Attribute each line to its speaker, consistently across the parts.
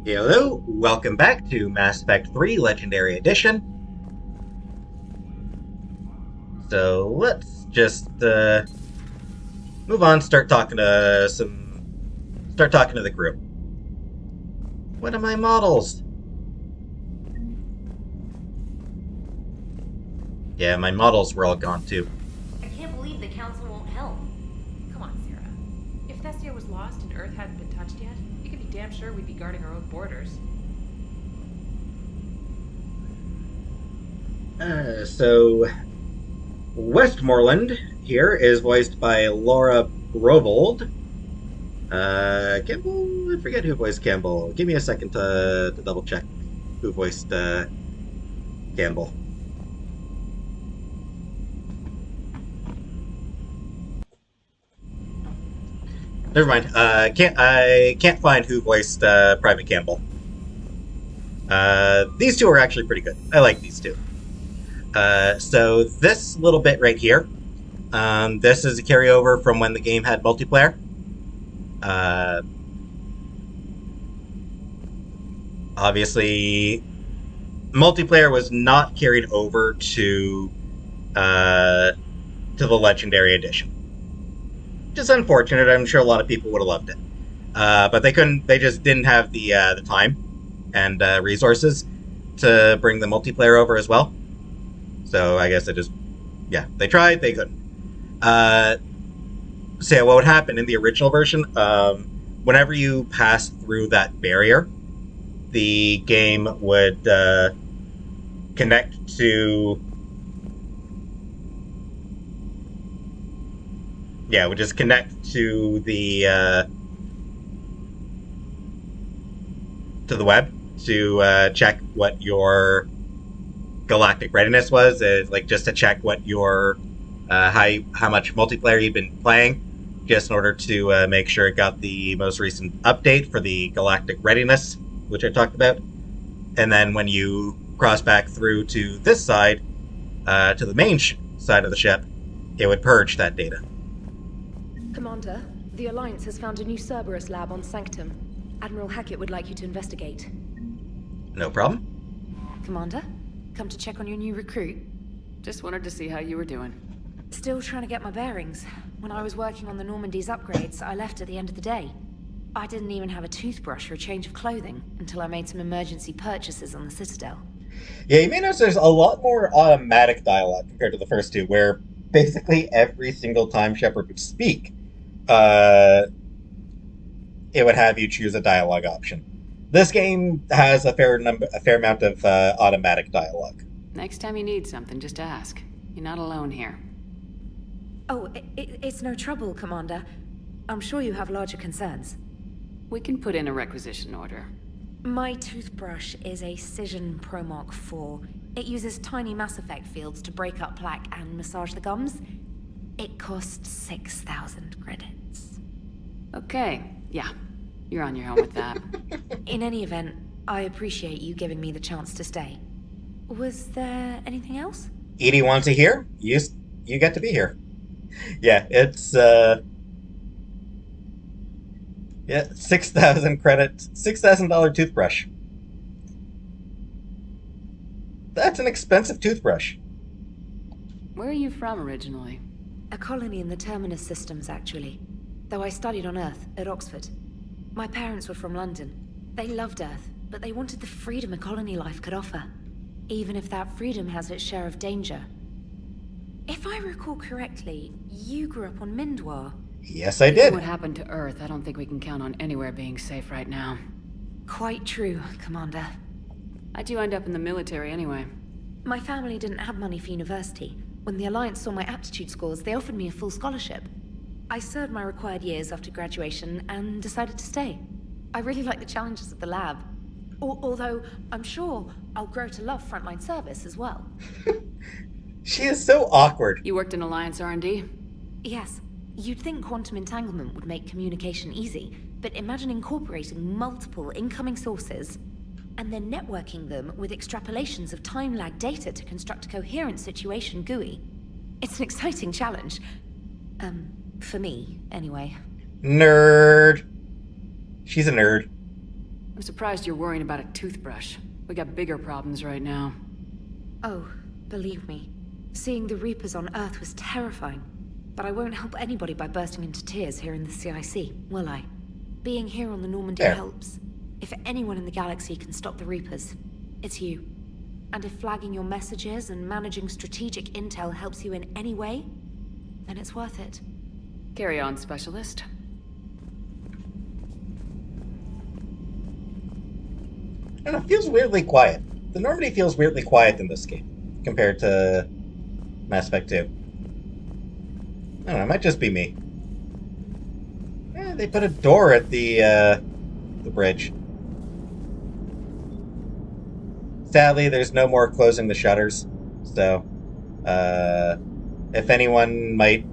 Speaker 1: Hello, welcome back to Mass Effect 3 Legendary Edition. So let's just move on, start talking to the crew. What are my models? Yeah, my models were all gone too.
Speaker 2: I can't believe the council won't help.
Speaker 3: Come on, Sarah. If Thestia was lost and Earth hadn't been touched yet, you can be damn sure we'd be guarding our own borders.
Speaker 1: So Westmoreland here is voiced by Laura Robold. Campbell, I forget who voiced Campbell. Give me a second to double check who voiced Campbell. Never mind. I can't find who voiced Private Campbell. These two are actually pretty good. I like these two. So this little bit right here, this is a carryover from when the game had multiplayer. Obviously, multiplayer was not carried over to the Legendary Edition. Just unfortunate. I'm sure a lot of people would have loved it, but they couldn't. They just didn't have the time and resources to bring the multiplayer over as well. So I guess they tried, they couldn't. So yeah, what would happen in the original version? Whenever you pass through that barrier, the game would connect to. Yeah, would just connect to the web to check what your galactic readiness was, like just to check what your how much multiplayer you've been playing, just in order to make sure it got the most recent update for the galactic readiness, which I talked about. And then when you cross back through to this side, to the main side of the ship, it would purge that data.
Speaker 4: Commander, the Alliance has found a new Cerberus lab on Sanctum. Admiral Hackett would like you to investigate.
Speaker 1: No problem.
Speaker 4: Commander, come to check on your new recruit?
Speaker 3: Just wanted to see how you were doing.
Speaker 4: Still trying to get my bearings. When I was working on the Normandy's upgrades, I left at the end of the day. I didn't even have a toothbrush or a change of clothing until I made some emergency purchases on the Citadel.
Speaker 1: Yeah, you may notice there's a lot more automatic dialogue compared to the first two, where basically every single time Shepard would speak, it would have you choose a dialogue option. This game has a fair amount of automatic dialogue.
Speaker 3: Next time you need something, just ask. You're not alone here.
Speaker 4: Oh, it's no trouble, Commander. I'm sure you have larger concerns.
Speaker 3: We can put in a requisition order.
Speaker 4: My toothbrush is a Cision Pro Mark IV. It uses tiny Mass Effect fields to break up plaque and massage the gums. It costs 6,000 credits.
Speaker 3: Okay, yeah. You're on your own with that.
Speaker 4: In any event, I appreciate you giving me the chance to stay. Was there anything else?
Speaker 1: Edie wants you here. You get to be here. Yeah, it's 6,000 credits, $6,000 toothbrush. That's an expensive toothbrush.
Speaker 3: Where are you from originally?
Speaker 4: A colony in the Terminus systems, actually. Though I studied on Earth, at Oxford. My parents were from London. They loved Earth, but they wanted the freedom a colony life could offer. Even if that freedom has its share of danger. If I recall correctly, you grew up on Mindwar.
Speaker 1: Yes, I
Speaker 3: Given
Speaker 1: did.
Speaker 3: what happened to Earth, I don't think we can count on anywhere being safe right now.
Speaker 4: Quite true, Commander.
Speaker 3: How'd you end up in the military anyway?
Speaker 4: My family didn't have money for university. When the Alliance saw my aptitude scores, they offered me a full scholarship. I served my required years after graduation and decided to stay. I really like the challenges of the lab. Although, I'm sure I'll grow to love frontline service as well.
Speaker 1: She is so awkward.
Speaker 3: You worked in Alliance R&D?
Speaker 4: Yes, you'd think quantum entanglement would make communication easy, but imagine incorporating multiple incoming sources and then networking them with extrapolations of time-lag data to construct a coherent situation GUI. It's an exciting challenge. For me, anyway.
Speaker 1: Nerd. She's a nerd.
Speaker 5: I'm surprised you're worrying about a toothbrush. We got bigger problems right now.
Speaker 4: Oh, believe me, seeing the Reapers on Earth was terrifying. But I won't help anybody by bursting into tears here in the CIC, will I? Being here on the Normandy
Speaker 1: Fair.
Speaker 4: helps. If anyone in the galaxy can stop the Reapers, it's you. And if flagging your messages and managing strategic intel helps you in any way, then it's worth it.
Speaker 5: Carry on, Specialist.
Speaker 1: I don't know, it feels weirdly quiet. The Normandy feels weirdly quiet in this game, compared to Mass Effect 2. I don't know, it might just be me. They put a door at the bridge. Sadly, there's no more closing the shutters, so, if anyone might...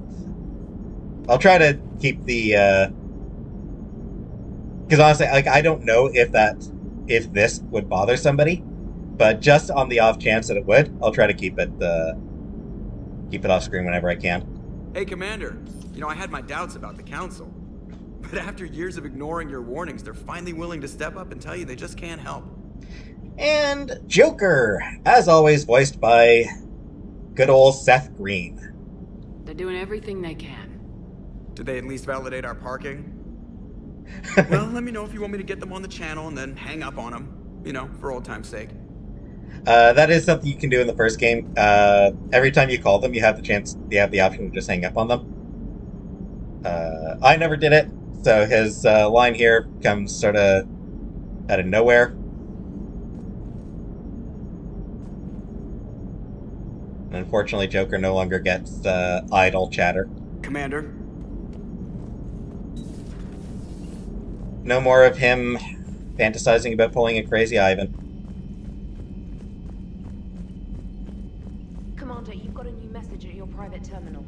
Speaker 1: I'll try to keep the, because honestly, like, I don't know if this would bother somebody, but just on the off chance that it would, I'll try to keep it off screen whenever I can.
Speaker 6: Hey, Commander. You know, I had my doubts about the Council. But after years of ignoring your warnings, they're finally willing to step up and tell you they just can't help.
Speaker 1: And Joker, as always, voiced by good old Seth Green.
Speaker 5: They're doing everything they can.
Speaker 6: Did they at least validate our parking? Well, let me know if you want me to get them on the channel and then hang up on them. You know, for old time's sake.
Speaker 1: That is something you can do in the first game. Every time you call them, you have the option to just hang up on them. I never did it, so his line here comes sort of out of nowhere. And unfortunately, Joker no longer gets idle chatter.
Speaker 6: Commander?
Speaker 1: No more of him fantasizing about pulling a crazy Ivan.
Speaker 2: Commander, you've got a new message at your private terminal.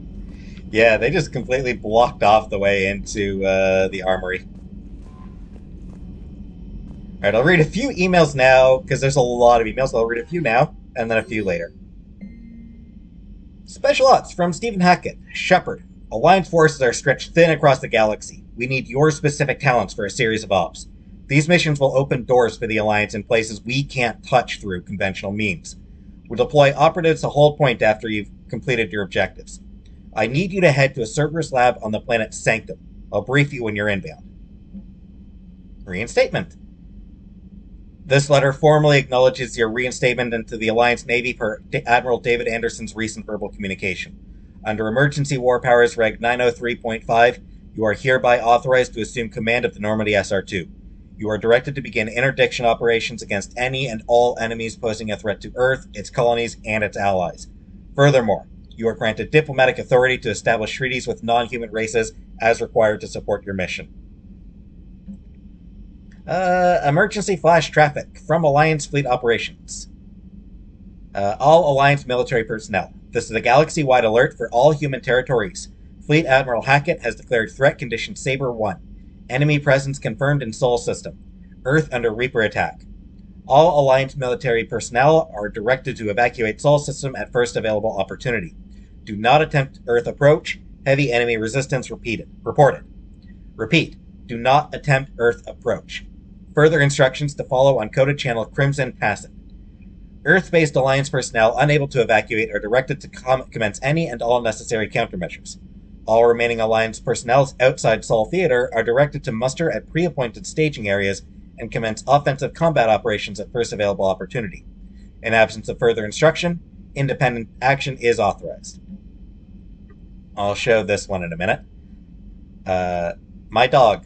Speaker 1: Yeah, they just completely blocked off the way into the armory. Alright, I'll read a few emails now, because there's a lot of emails. I'll read a few now, and then a few later. Special Ops from Stephen Hackett. Shepard. Alliance forces are stretched thin across the galaxy. We need your specific talents for a series of ops. These missions will open doors for the Alliance in places we can't touch through conventional means. We'll deploy operatives to hold point after you've completed your objectives. I need you to head to a Cerberus lab on the planet Sanctum. I'll brief you when you're inbound. Reinstatement. This letter formally acknowledges your reinstatement into the Alliance Navy per Admiral David Anderson's recent verbal communication. Under Emergency War Powers Reg 903.5, you are hereby authorized to assume command of the Normandy SR-2. You are directed to begin interdiction operations against any and all enemies posing a threat to Earth, its colonies, and its allies. Furthermore, you are granted diplomatic authority to establish treaties with non-human races as required to support your mission. Emergency flash traffic from Alliance Fleet Operations. All Alliance military personnel. This is a galaxy-wide alert for all human territories. Fleet Admiral Hackett has declared threat condition Saber 1. Enemy presence confirmed in Sol System. Earth under Reaper attack. All Alliance military personnel are directed to evacuate Sol System at first available opportunity. Do not attempt Earth approach. Heavy enemy resistance reported. Repeat. Do not attempt Earth approach. Further instructions to follow on coded channel Crimson Passing. Earth-based Alliance personnel unable to evacuate are directed to commence any and all necessary countermeasures. All remaining Alliance personnel outside Sol Theater are directed to muster at pre-appointed staging areas and commence offensive combat operations at first available opportunity. In absence of further instruction, independent action is authorized. I'll show this one in a minute. My dog.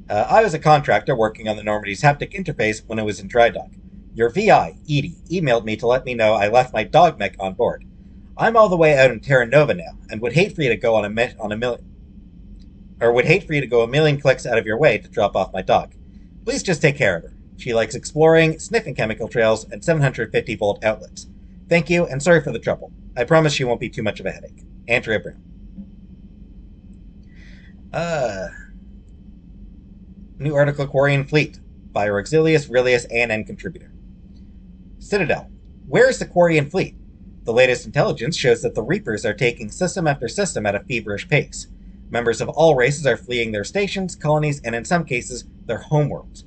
Speaker 1: I was a contractor working on the Normandy's haptic interface when it was in dry dock. Your VI, Edie, emailed me to let me know I left my dog mech on board. I'm all the way out in Terra Nova now, and would hate for you to go a million clicks out of your way to drop off my dog. Please just take care of her. She likes exploring, sniffing chemical trails, and 750-volt outlets. Thank you, and sorry for the trouble. I promise she won't be too much of a headache. Andrea Brown. New article, Quarian Fleet, by Auxilius Aurelius ANN contributor. Citadel. Where is the Quarian Fleet? The latest intelligence shows that the Reapers are taking system after system at a feverish pace. Members of all races are fleeing their stations, colonies, and in some cases, their homeworlds.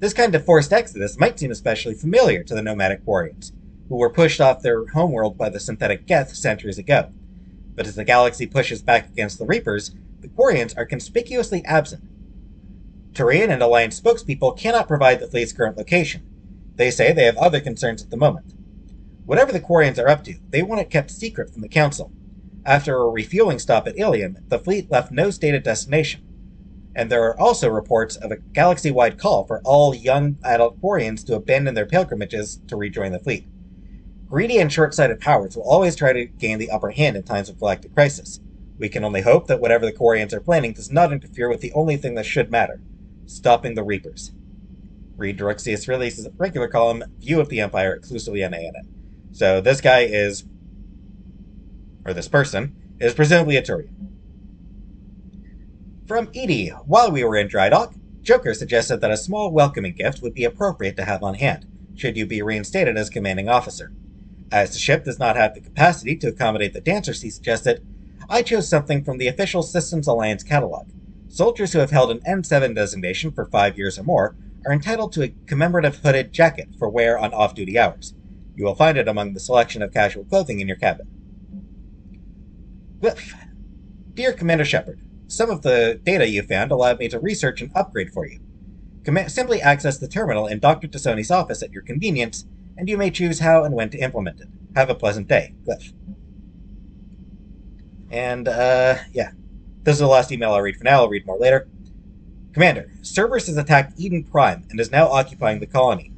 Speaker 1: This kind of forced exodus might seem especially familiar to the nomadic Quarians, who were pushed off their homeworld by the synthetic Geth centuries ago. But as the galaxy pushes back against the Reapers, the Quarians are conspicuously absent. Turian and Alliance spokespeople cannot provide the fleet's current location. They say they have other concerns at the moment. Whatever the Quarians are up to, they want it kept secret from the Council. After a refueling stop at Ilium, the fleet left no stated destination. And there are also reports of a galaxy-wide call for all young adult Quarians to abandon their pilgrimages to rejoin the fleet. Greedy and short-sighted powers will always try to gain the upper hand in times of galactic crisis. We can only hope that whatever the Quarians are planning does not interfere with the only thing that should matter: stopping the Reapers. Read Droxius releases a regular column, View of the Empire, exclusively on ANN. So this guy is, or this person, is presumably a Turian. From Edie, while we were in dry dock, Joker suggested that a small welcoming gift would be appropriate to have on hand, should you be reinstated as commanding officer. As the ship does not have the capacity to accommodate the dancers he suggested, I chose something from the official Systems Alliance catalog. Soldiers who have held an N7 designation for 5 years or more are entitled to a commemorative hooded jacket for wear on off-duty hours. You will find it among the selection of casual clothing in your cabin. Glyph. Dear Commander Shepard, some of the data you found allowed me to research an upgrade for you. Simply access the terminal in Dr. Tassoni's office at your convenience, and you may choose how and when to implement it. Have a pleasant day. Glyph. And, yeah. This is the last email I'll read for now. I'll read more later. Commander, Cerberus has attacked Eden Prime and is now occupying the colony.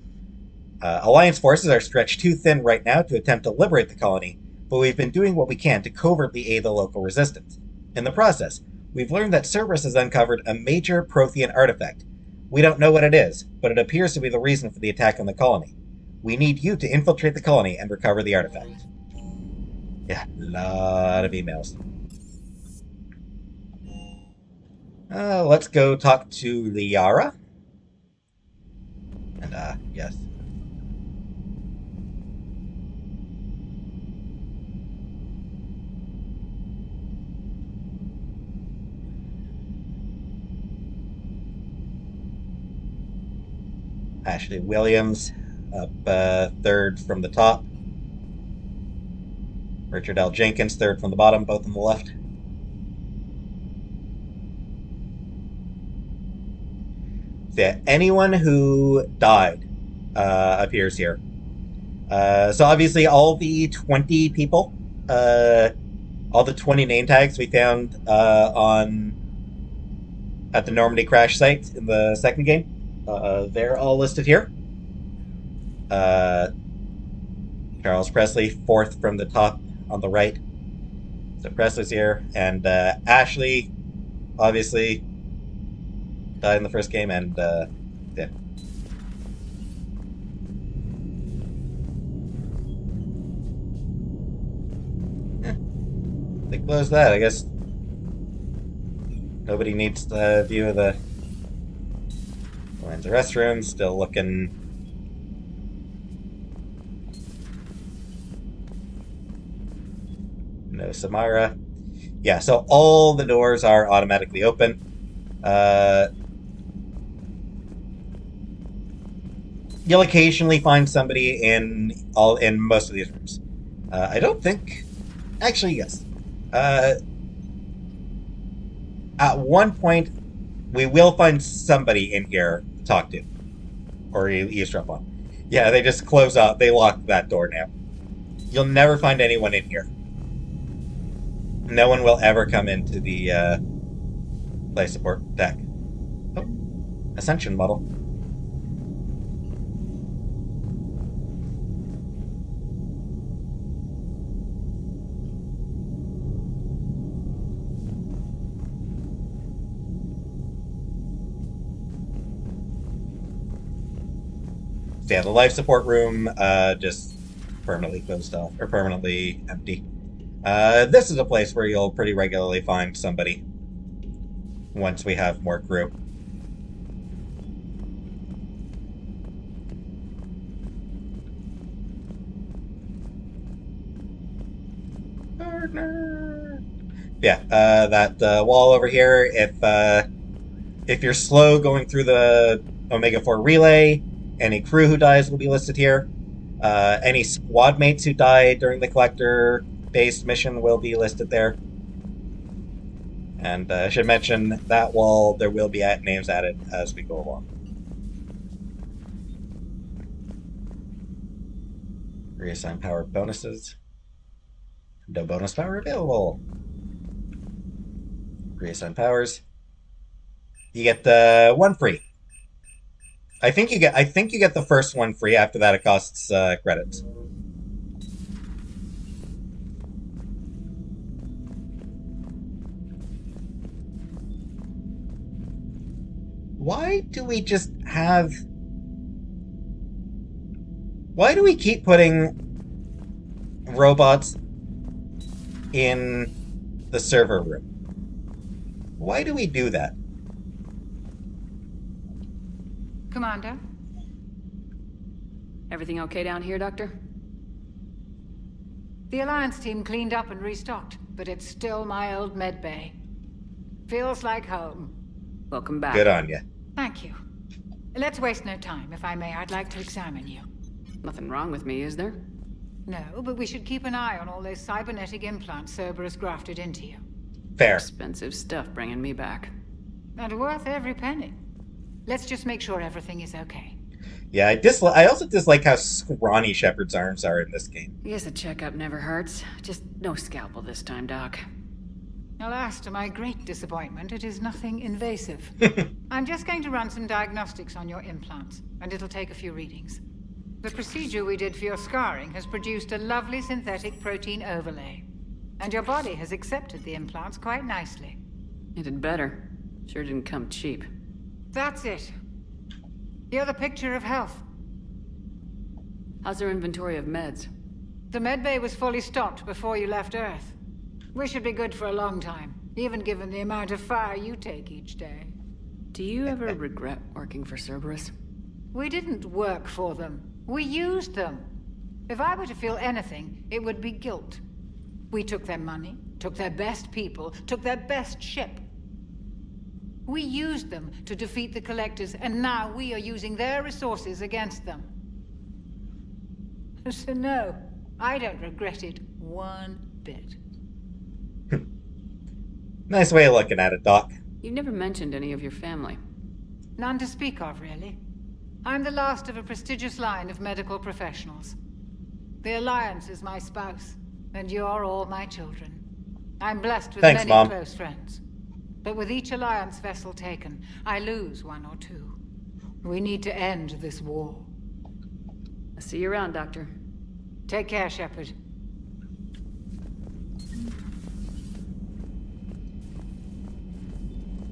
Speaker 1: Alliance forces are stretched too thin right now to attempt to liberate the colony, but we've been doing what we can to covertly aid the local resistance. In the process, we've learned that Cerberus has uncovered a major Prothean artifact. We don't know what it is, but it appears to be the reason for the attack on the colony. We need you to infiltrate the colony and recover the artifact. Yeah, a lot of emails. Let's go talk to Liara. And, yes. Ashley Williams, up third from the top. Richard L. Jenkins, third from the bottom, both on the left. So yeah, anyone who died appears here. So obviously all the 20 people, all the 20 name tags we found at the Normandy crash site in the second game, they're all listed here. Charles Presley, fourth from the top on the right. So Presley's here, and Ashley, obviously, died in the first game, and yeah. They closed that. I guess nobody needs the view of the lines of restrooms. Still looking. No Samara. Yeah, so all the doors are automatically open. You'll occasionally find somebody in most of these rooms. I don't think. Actually, yes. At one point, we will find somebody in here to talk to, or eavesdrop on. Yeah, they just close up. They lock that door now. You'll never find anyone in here. No one will ever come into the life support deck. Oh, Ascension model. So yeah, the life support room just permanently closed off, or permanently empty. This is a place where you'll pretty regularly find somebody once we have more crew. Partner. Yeah, that wall over here, if you're slow going through the Omega-4 relay. Any crew who dies will be listed here. Any squad mates who die during the collector-based mission will be listed there. And I should mention that there will be names added as we go along. Reassign power bonuses. No bonus power available. Reassign powers. You get the one free. I think you get the first one free. After that, it costs credits. Why do we keep putting robots in the server room? Why do we do that?
Speaker 5: Commander? Everything okay down here, Doctor?
Speaker 7: The Alliance team cleaned up and restocked, but it's still my old medbay. Feels like home.
Speaker 5: Welcome back.
Speaker 1: Good on you.
Speaker 7: Thank you. Let's waste no time. If I may, I'd like to examine you.
Speaker 5: Nothing wrong with me, is there?
Speaker 7: No, but we should keep an eye on all those cybernetic implants Cerberus grafted into you.
Speaker 1: Fair.
Speaker 5: Expensive stuff bringing me back.
Speaker 7: And worth every penny. Let's just make sure everything is okay.
Speaker 1: Yeah, I also dislike how scrawny Shepard's arms are in this game.
Speaker 5: I guess a checkup never hurts. Just no scalpel this time, Doc.
Speaker 7: Alas, to my great disappointment, it is nothing invasive. I'm just going to run some diagnostics on your implants, and it'll take a few readings. The procedure we did for your scarring has produced a lovely synthetic protein overlay. And your body has accepted the implants quite nicely.
Speaker 5: It did better. Sure didn't come cheap.
Speaker 7: That's it. You're the picture of health.
Speaker 5: How's our inventory of meds?
Speaker 7: The medbay was fully stocked before you left Earth. We should be good for a long time, even given the amount of fire you take each day.
Speaker 5: Do you ever regret working for Cerberus?
Speaker 7: We didn't work for them. We used them. If I were to feel anything, it would be guilt. We took their money, took their best people, took their best ship. We used them to defeat the Collectors, and now we are using their resources against them. So no, I don't regret it one bit.
Speaker 1: Nice way of looking at it, Doc.
Speaker 5: You never mentioned any of your family.
Speaker 7: None to speak of, really. I'm the last of a prestigious line of medical professionals. The Alliance is my spouse, and you're all my children. I'm blessed with
Speaker 1: Thanks,
Speaker 7: many
Speaker 1: Mom.
Speaker 7: close friends. But with each Alliance vessel taken, I lose one or two. We need to end this war.
Speaker 5: I'll see you around, Doctor.
Speaker 7: Take care, Shepard.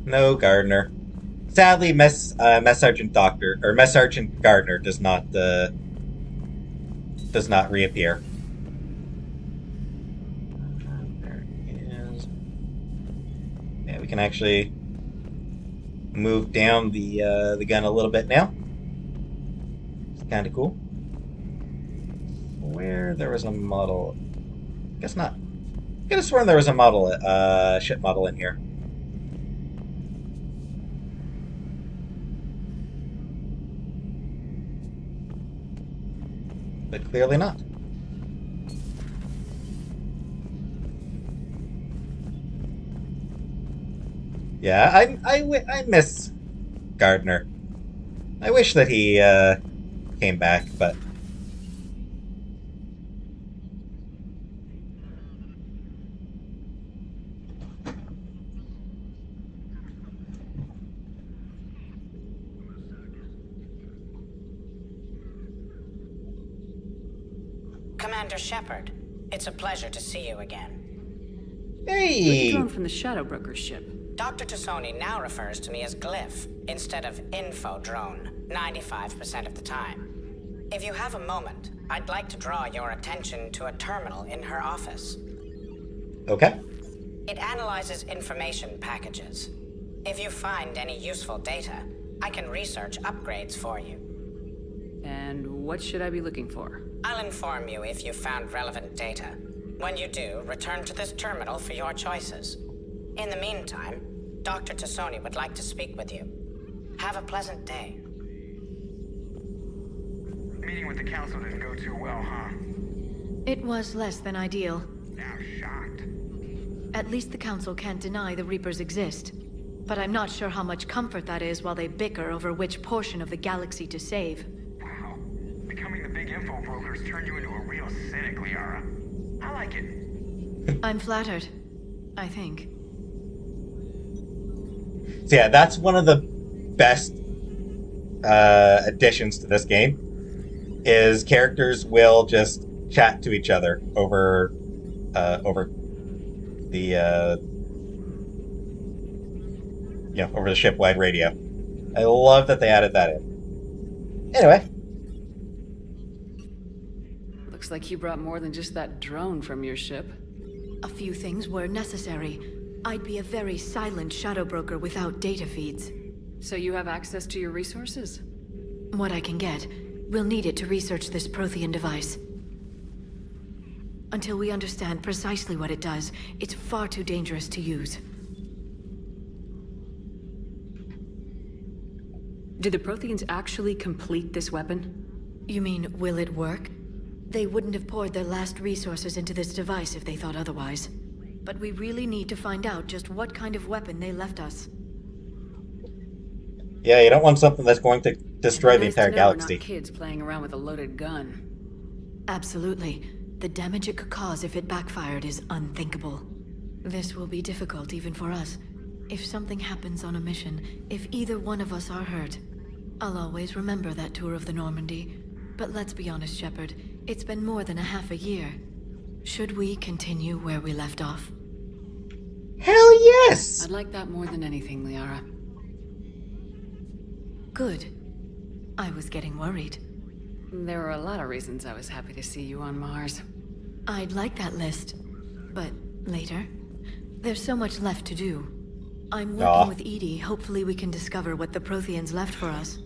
Speaker 1: No Gardner. Sadly, Mess Sergeant Gardner does not reappear. There he is. Yeah, we can actually move down the gun a little bit now. It's kind of cool. Where there was a model, guess not. I could have sworn there was a model, ship model in here. But clearly not. Yeah, I miss Gardner. I wish that he came back, but
Speaker 8: Commander Shepard, it's a pleasure to see you again.
Speaker 1: hey,
Speaker 5: Drone from the Shadow Broker's ship.
Speaker 8: Dr. Tassoni now refers to me as Glyph instead of Info Drone 95% of the time. If you have a moment, I'd like to draw your attention to a terminal in her office.
Speaker 1: okay.
Speaker 8: It analyzes information packages. If you find any useful data, I can research upgrades for you.
Speaker 5: And what should I be looking for?
Speaker 8: I'll inform you if you found relevant data. When you do, return to this terminal for your choices. In the meantime, Dr. Tassoni would like to speak with you. Have a pleasant day.
Speaker 9: Meeting with the council didn't go too well, huh?
Speaker 10: It was less than ideal.
Speaker 9: Now shocked.
Speaker 10: At least the council can't deny the Reapers exist. But I'm not sure how much comfort that is while they bicker over which portion of the galaxy to save.
Speaker 9: Wow. Becoming the big info brokers turned you into a real cynic, Liara. I like it.
Speaker 10: I'm flattered. I think.
Speaker 1: So yeah, that's one of the best additions to this game, is characters will just chat to each other over the over the ship-wide radio. I love that they added that in. Anyway.
Speaker 5: Looks like you brought more than just that drone from your ship.
Speaker 10: A few things were necessary. I'd be a very silent shadow broker without data feeds.
Speaker 5: So you have access to your resources?
Speaker 10: What I can get. We'll need it to research this Prothean device. Until we understand precisely what it does, it's far too dangerous to use.
Speaker 5: Did the Protheans actually complete this weapon?
Speaker 10: You mean, will it work? They wouldn't have poured their last resources into this device if they thought otherwise. But we really need to find out just what kind of weapon they left us.
Speaker 1: Yeah, you don't want something that's going to destroy the entire
Speaker 5: We're
Speaker 1: galaxy.
Speaker 5: not kids playing around with a loaded gun.
Speaker 10: Absolutely. The damage it could cause if it backfired is unthinkable. This will be difficult even for us. If something happens on a mission, if either one of us are hurt, I'll always remember that tour of the Normandy. But let's be honest, Shepard, it's been more than a half a year. Should we continue where we left off?
Speaker 1: Hell yes!
Speaker 5: I'd like that more than anything, Liara.
Speaker 10: Good. I was getting worried.
Speaker 5: There were a lot of reasons I was happy to see you on Mars.
Speaker 10: I'd like that list. But later? There's so much left to do. I'm working with Edie. Hopefully we can discover what the Protheans left for us.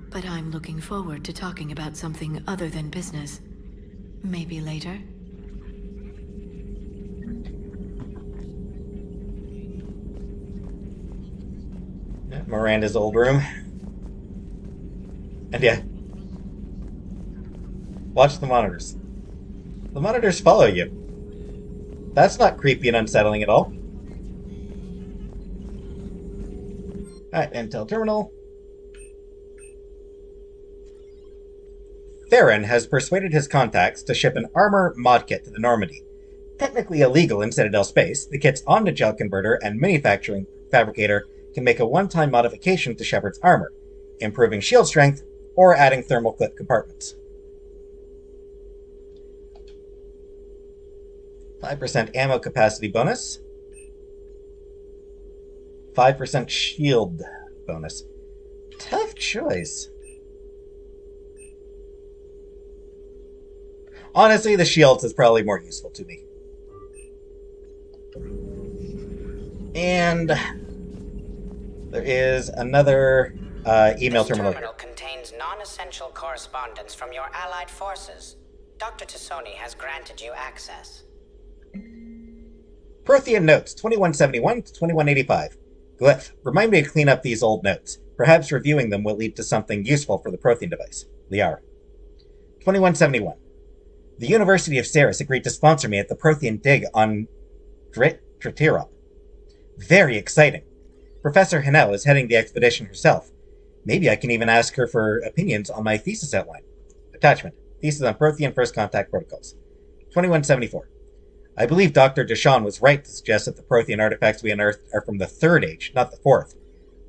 Speaker 10: But I'm looking forward to talking about something other than business. Maybe later?
Speaker 1: Miranda's old room. And yeah. Watch the monitors. The monitors follow you. That's not creepy and unsettling at all. Alright, Intel Terminal. Theron has persuaded his contacts to ship an armor mod kit to the Normandy. Technically illegal in Citadel space, the kit's Omnigel converter and manufacturing fabricator can make a one-time modification to Shepard's armor, improving shield strength or adding thermal clip compartments. 5% ammo capacity bonus. 5% shield bonus. Tough choice. Honestly, the shields is probably more useful to me. And there is another email terminal.
Speaker 8: This terminal contains non-essential correspondence from your allied forces. Dr. Tassoni has granted you access.
Speaker 1: Prothean notes, 2171 to 2185. Glyph, remind me to clean up these old notes. Perhaps reviewing them will lead to something useful for the Prothean device. Liara. 2171. The University of Cerberus agreed to sponsor me at the Prothean dig on Tritirop. Very exciting. Professor Hanel is heading the expedition herself. Maybe I can even ask her for opinions on my thesis outline. Attachment. Thesis on Prothean First Contact Protocols. 2174. I believe Dr. Deshawn was right to suggest that the Prothean artifacts we unearthed are from the Third Age, not the Fourth.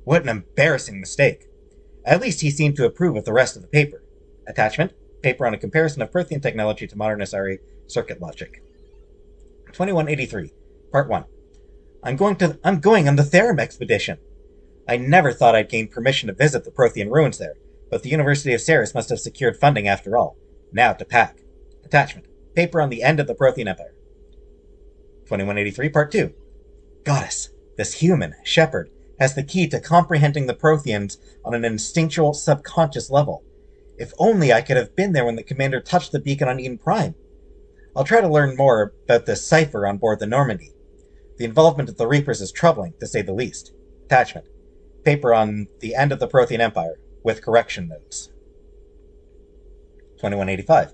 Speaker 1: What an embarrassing mistake. At least he seemed to approve of the rest of the paper. Attachment. Paper on a comparison of Prothean technology to modern SRE circuit logic. 2183. Part 1. I'm going on the Therum expedition. I never thought I'd gain permission to visit the Prothean ruins there, but the University of Cerberus must have secured funding after all. Now to pack. Attachment. Paper on the end of the Prothean Empire. 2183, Part 2. Goddess, this human, Shepard, has the key to comprehending the Protheans on an instinctual, subconscious level. If only I could have been there when the commander touched the beacon on Eden Prime. I'll try to learn more about this cipher on board the Normandy. The involvement of the Reapers is troubling, to say the least. Attachment. Paper on the end of the Prothean Empire, with correction notes. 2185.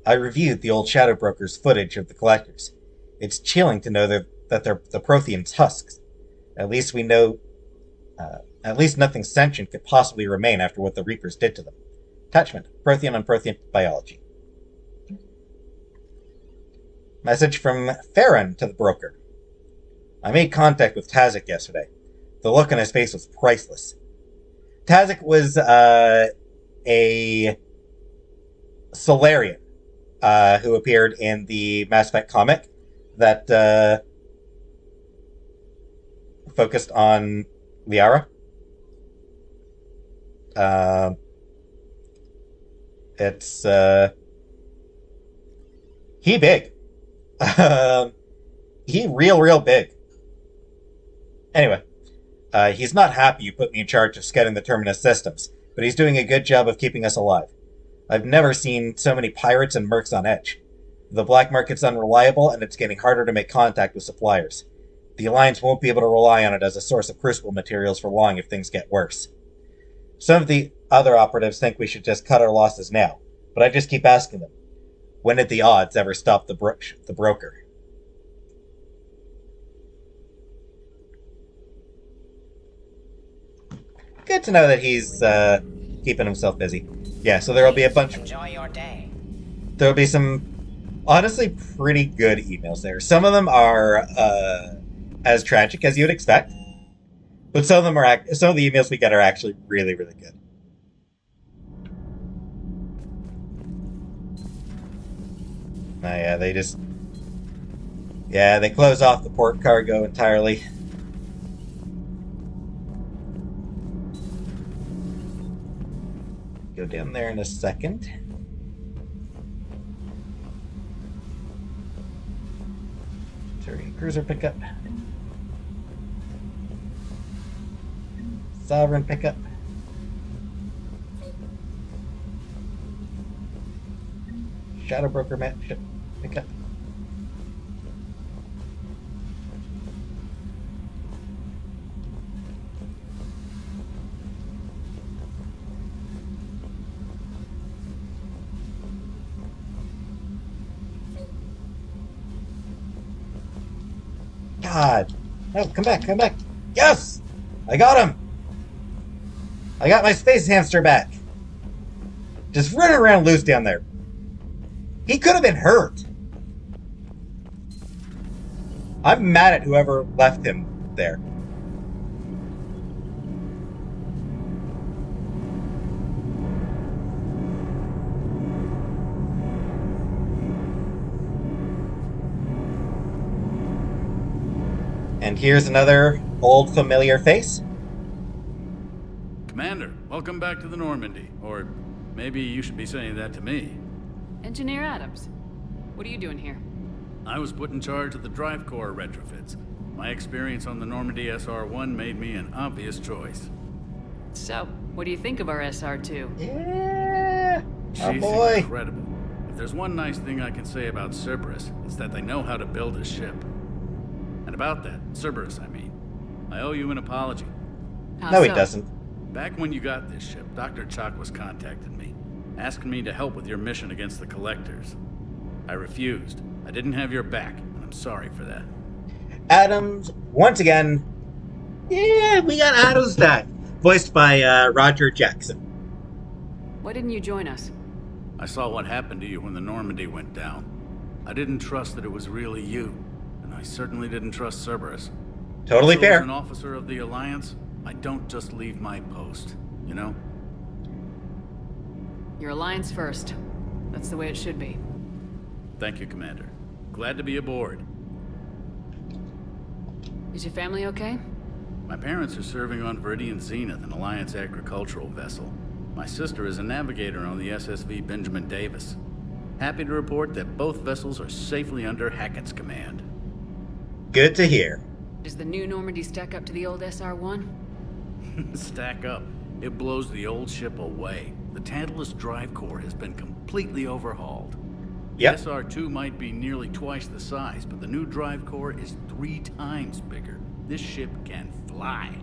Speaker 1: I reviewed the old Shadow Broker's footage of the collectors. It's chilling to know that they're the Prothean's husks. At least we know... at least nothing sentient could possibly remain after what the Reapers did to them. Attachment. Prothean on Prothean biology. Message from Farron to the broker. I made contact with Tazik yesterday. The look on his face was priceless. Tazik was a Solarian who appeared in the Mass Effect comic that focused on Liara. It's he big. He real big. Anyway, he's not happy you put me in charge of scouting the Terminus systems, but he's doing a good job of keeping us alive. I've never seen so many pirates and mercs on edge. The black market's unreliable, and it's getting harder to make contact with suppliers. The Alliance won't be able to rely on it as a source of crucible materials for long if things get worse. Some of the other operatives think we should just cut our losses now, but I just keep asking them, when did the odds ever stop the broker? Good to know that he's keeping himself busy. Yeah, so there will be a bunch...
Speaker 8: Enjoy your day.
Speaker 1: There will be some, honestly, pretty good emails there. Some of them are as tragic as you would expect, but some of them are some of the emails we get are actually really good. Oh yeah, they close off the port cargo entirely. Go down there in a second. Turian cruiser pickup. Sovereign pickup. Shadow Broker map ship pickup. God. No, come back. Yes! I got him! I got my space hamster back. Just running around loose down there. He could have been hurt. I'm mad at whoever left him there. And here's another old familiar face.
Speaker 11: Commander, welcome back to the Normandy. Or maybe you should be saying that to me.
Speaker 5: Engineer Adams, what are you doing here?
Speaker 11: I was put in charge of the drive core retrofits. My experience on the Normandy SR-1 made me an obvious choice.
Speaker 5: So, what do you think of our SR-2?
Speaker 1: Yeah,
Speaker 11: She's
Speaker 1: boy.
Speaker 11: Incredible. If there's one nice thing I can say about Cerberus, it's that they know how to build a ship. And about that, Cerberus, I mean, I owe you an apology.
Speaker 1: No, he doesn't.
Speaker 11: Back when you got this ship, Dr. Chakwas contacted me, asking me to help with your mission against the Collectors. I refused. I didn't have your back, and I'm sorry for that.
Speaker 1: Adams, once again, yeah, we got Adams back. Voiced by Roger Jackson.
Speaker 5: Why didn't you join us?
Speaker 11: I saw what happened to you when the Normandy went down. I didn't trust that it was really you, and I certainly didn't trust Cerberus.
Speaker 1: Totally
Speaker 11: So
Speaker 1: fair.
Speaker 11: as an officer of the Alliance, I don't just leave my post, you know?
Speaker 5: Your Alliance first. That's the way it should be.
Speaker 11: Thank you, Commander. Glad to be aboard.
Speaker 5: Is your family okay?
Speaker 11: My parents are serving on Viridian Zenith, an Alliance agricultural vessel. My sister is a navigator on the SSV Benjamin Davis. Happy to report that both vessels are safely under Hackett's command.
Speaker 1: Good to hear.
Speaker 5: Does the new Normandy stack up to the old SR-1?
Speaker 11: Stack up. It blows the old ship away. The Tantalus drive core has been completely overhauled.
Speaker 1: Yep.
Speaker 11: The SR-2 might be nearly twice the size, but the new drive core is 3 times bigger. This ship can fly.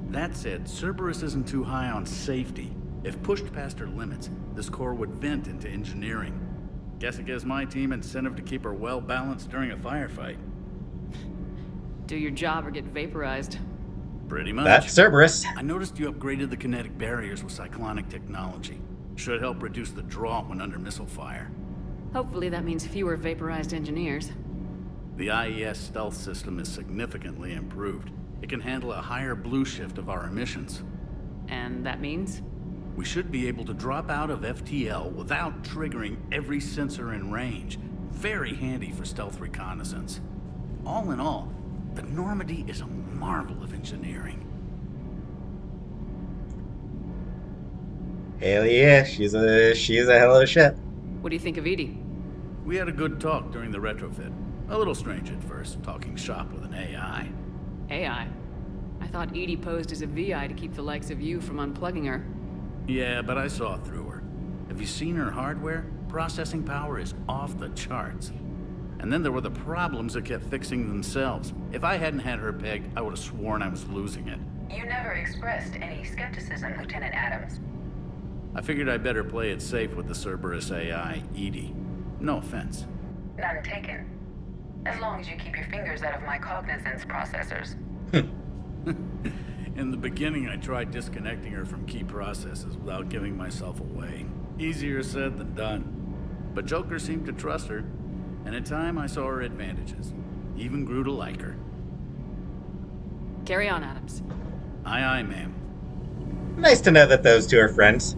Speaker 11: That said, Cerberus isn't too high on safety. If pushed past her limits, this core would vent into engineering. Guess it gives my team incentive to keep her well balanced during a firefight.
Speaker 5: Do your job or get vaporized.
Speaker 11: Pretty much.
Speaker 1: That's Cerberus.
Speaker 11: I noticed you upgraded the kinetic barriers with cyclonic technology. Should help reduce the draw when under missile fire.
Speaker 5: Hopefully that means fewer vaporized engineers.
Speaker 11: The IES stealth system is significantly improved. It can handle a higher blue shift of our emissions.
Speaker 5: And that means?
Speaker 11: We should be able to drop out of FTL without triggering every sensor in range. Very handy for stealth reconnaissance. All in all, the Normandy is a marvel of engineering.
Speaker 1: Hell yeah, she's a hell of a ship.
Speaker 5: What do you think of Edie?
Speaker 11: We had a good talk during the retrofit. A little strange at first, talking shop with an AI.
Speaker 5: AI? I thought Edie posed as a VI to keep the likes of you from unplugging her.
Speaker 11: Yeah, but I saw through her. Have you seen her hardware? Processing power is off the charts. And then there were the problems that kept fixing themselves. If I hadn't had her pegged, I would have sworn I was losing it.
Speaker 12: You never expressed any skepticism, Lieutenant Adams.
Speaker 11: I figured I'd better play it safe with the Cerberus AI, Edie. No offense.
Speaker 12: None taken. As long as you keep your fingers out of my cognizance processors.
Speaker 11: In the beginning, I tried disconnecting her from key processes without giving myself away. Easier said than done. But Joker seemed to trust her, and in time I saw her advantages. Even grew to like her.
Speaker 5: Carry on, Adams.
Speaker 11: Aye, aye, ma'am.
Speaker 1: Nice to know that those two are friends.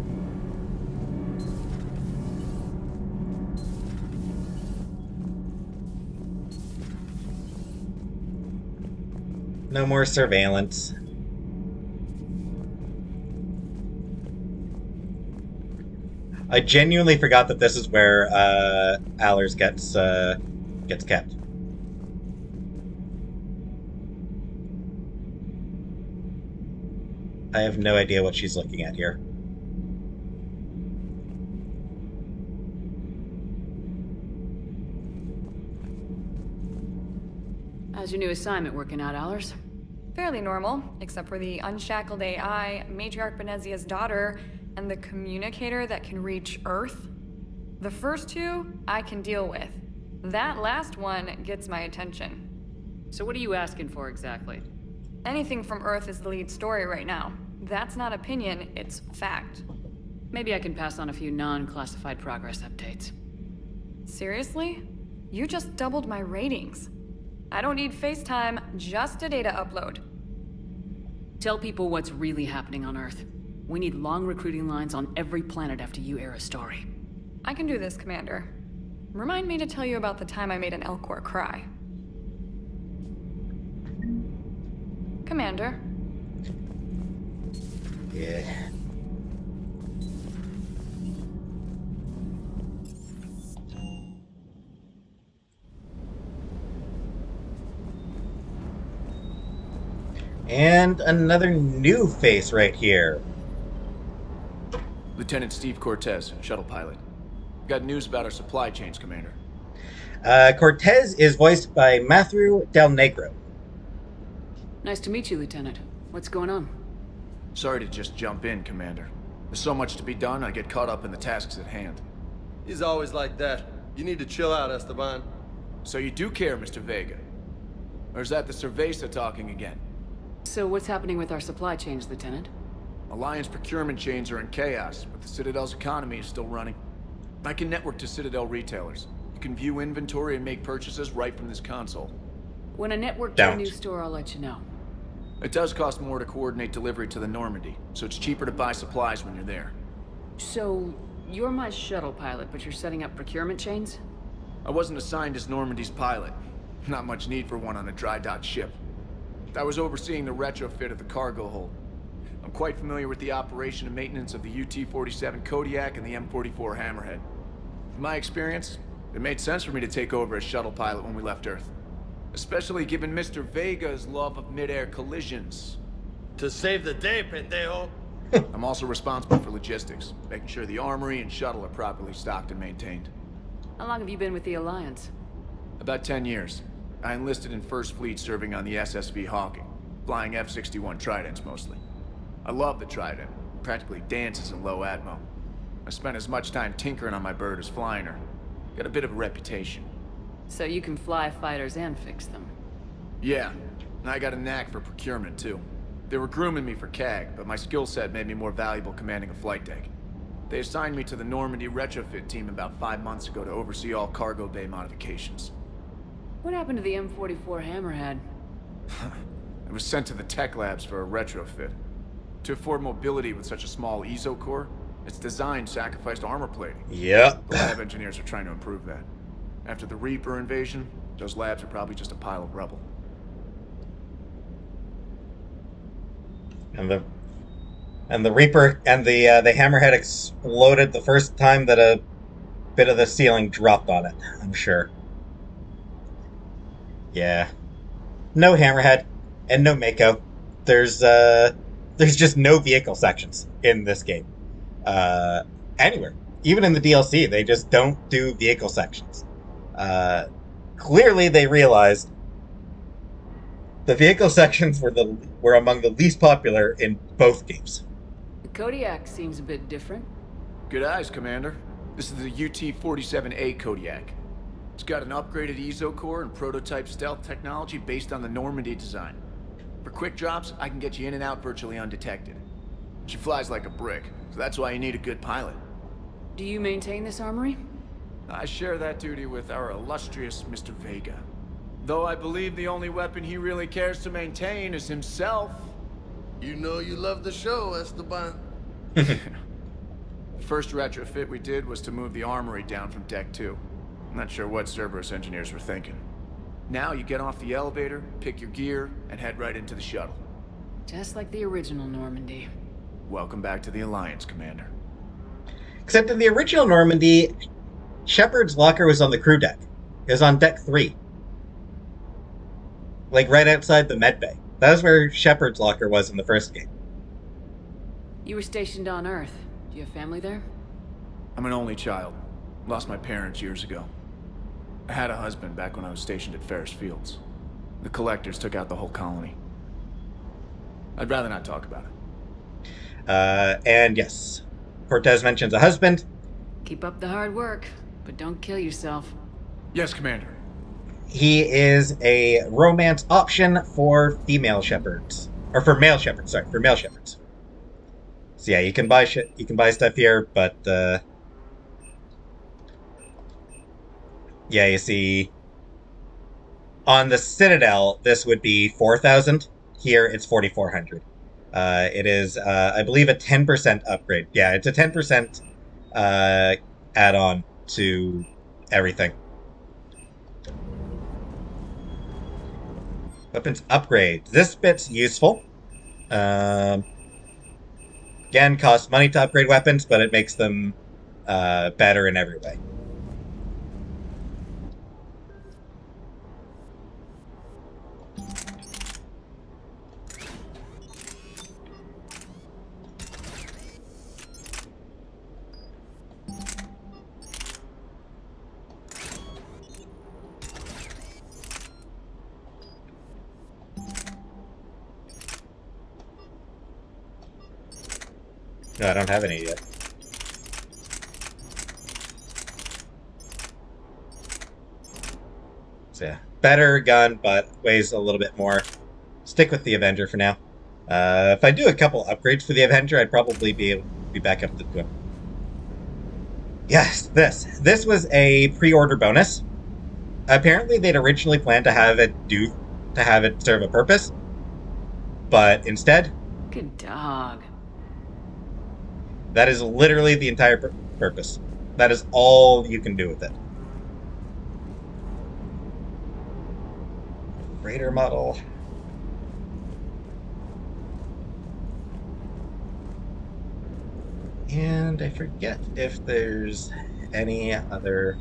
Speaker 1: No more surveillance. I genuinely forgot that this is where Allers gets kept. I have no idea what she's looking at here.
Speaker 5: How's your new assignment working out, Allers?
Speaker 13: Fairly normal, except for the unshackled AI, Matriarch Benezia's daughter, and the communicator that can reach Earth. The first two, I can deal with. That last one gets my attention.
Speaker 5: So what are you asking for exactly?
Speaker 13: Anything from Earth is the lead story right now. That's not opinion, it's fact.
Speaker 5: Maybe I can pass on a few non-classified progress updates.
Speaker 13: Seriously? You just doubled my ratings. I don't need FaceTime, just a data upload.
Speaker 5: Tell people what's really happening on Earth. We need long recruiting lines on every planet after you air a story.
Speaker 13: I can do this, Commander. Remind me to tell you about the time I made an Elcor cry. Commander.
Speaker 1: Yeah. And another new face right here.
Speaker 14: Lieutenant Steve Cortez, shuttle pilot. Got news about our supply chains, Commander.
Speaker 1: Cortez is voiced by Matthew Del Negro.
Speaker 5: Nice to meet you, Lieutenant. What's going on?
Speaker 14: Sorry to just jump in, Commander. There's so much to be done, I get caught up in the tasks at hand.
Speaker 15: He's always like that. You need to chill out, Esteban.
Speaker 14: So you do care, Mr. Vega? Or is that the Cerveza talking again?
Speaker 5: So what's happening with our supply chains, Lieutenant?
Speaker 14: Alliance procurement chains are in chaos, but the Citadel's economy is still running. I can network to Citadel retailers. You can view inventory and make purchases right from this console.
Speaker 5: When I network to a new store, I'll let you know.
Speaker 14: It does cost more to coordinate delivery to the Normandy, so it's cheaper to buy supplies when you're there.
Speaker 5: So, you're my shuttle pilot, but you're setting up procurement chains?
Speaker 14: I wasn't assigned as Normandy's pilot. Not much need for one on a dry dock ship. I was overseeing the retrofit of the cargo hold. I'm quite familiar with the operation and maintenance of the UT-47 Kodiak and the M44 Hammerhead. In my experience, it made sense for me to take over as shuttle pilot when we left Earth. Especially given Mr. Vega's love of mid-air collisions.
Speaker 15: To save the day, pendejo.
Speaker 14: I'm also responsible for logistics, making sure the armory and shuttle are properly stocked and maintained.
Speaker 5: How long have you been with the Alliance?
Speaker 14: About 10 years. I enlisted in First Fleet serving on the SSV Hawking, flying F-61 Tridents mostly. I love the Trident, practically dances in low atmo. I spent as much time tinkering on my bird as flying her. Got a bit of a reputation.
Speaker 5: So you can fly fighters and fix them.
Speaker 14: Yeah, and I got a knack for procurement too. They were grooming me for CAG, but my skill set made me more valuable commanding a flight deck. They assigned me to the Normandy retrofit team about 5 months ago to oversee all cargo bay modifications.
Speaker 5: What happened to the M44 Hammerhead?
Speaker 14: It was sent to the tech labs for a retrofit. To afford mobility with such a small ESO core, its design sacrificed armor plating.
Speaker 1: Yep.
Speaker 14: The lab engineers are trying to improve that. After the Reaper invasion, those labs are probably just a pile of rubble.
Speaker 1: And the Reaper and the Hammerhead exploded the first time that a bit of the ceiling dropped on it, I'm sure. Yeah. No Hammerhead and no Mako. There's just no vehicle sections in this game. Anywhere. Even in the DLC, they just don't do vehicle sections. Clearly they realized the vehicle sections were among the least popular in both games.
Speaker 5: The Kodiak seems a bit different.
Speaker 14: Good eyes, Commander. This is the UT-47A Kodiak. It's got an upgraded ESO core and prototype stealth technology based on the Normandy design. For quick drops, I can get you in and out virtually undetected. She flies like a brick, so that's why you need a good pilot.
Speaker 5: Do you maintain this armory?
Speaker 14: I share that duty with our illustrious Mr. Vega. Though I believe the only weapon he really cares to maintain is himself.
Speaker 15: You know you love the show, Esteban.
Speaker 14: First retrofit we did was to move the armory down from Deck 2. I'm not sure what Cerberus engineers were thinking. Now you get off the elevator, pick your gear, and head right into the shuttle.
Speaker 5: Just like the original Normandy.
Speaker 14: Welcome back to the Alliance, Commander.
Speaker 1: Except in the original Normandy, Shepard's locker was on the crew deck. It was on Deck 3. Like right outside the medbay. That was where Shepard's locker was in the first game.
Speaker 5: You were stationed on Earth. Do you have family there?
Speaker 14: I'm an only child. Lost my parents years ago. I had a husband back when I was stationed at Ferris Fields. The Collectors took out the whole colony. I'd rather not talk about it.
Speaker 1: And yes, Cortez mentions a husband.
Speaker 5: Keep up the hard work, but don't kill yourself.
Speaker 14: Yes, Commander.
Speaker 1: He is a romance option for female shepherds. Or for male shepherds, sorry, for male shepherds. So yeah, you can buy stuff here, but yeah, you see, on the Citadel, this would be 4,000. Here, it's 4,400. It is, I believe, a 10% upgrade. Yeah, it's a 10% add-on to everything. Weapons upgrades. This bit's useful. Again, costs money to upgrade weapons, but it makes them better in every way. No, I don't have any yet. So yeah, better gun, but weighs a little bit more. Stick with the Avenger for now. If I do a couple upgrades for the Avenger, I'd probably be able to be back up to the... Yes, this was a pre-order bonus. Apparently, they'd originally planned to have it serve a purpose, but instead,
Speaker 5: good dog.
Speaker 1: That is literally the entire purpose. That is all you can do with it. Raider model. And I forget if there's any other...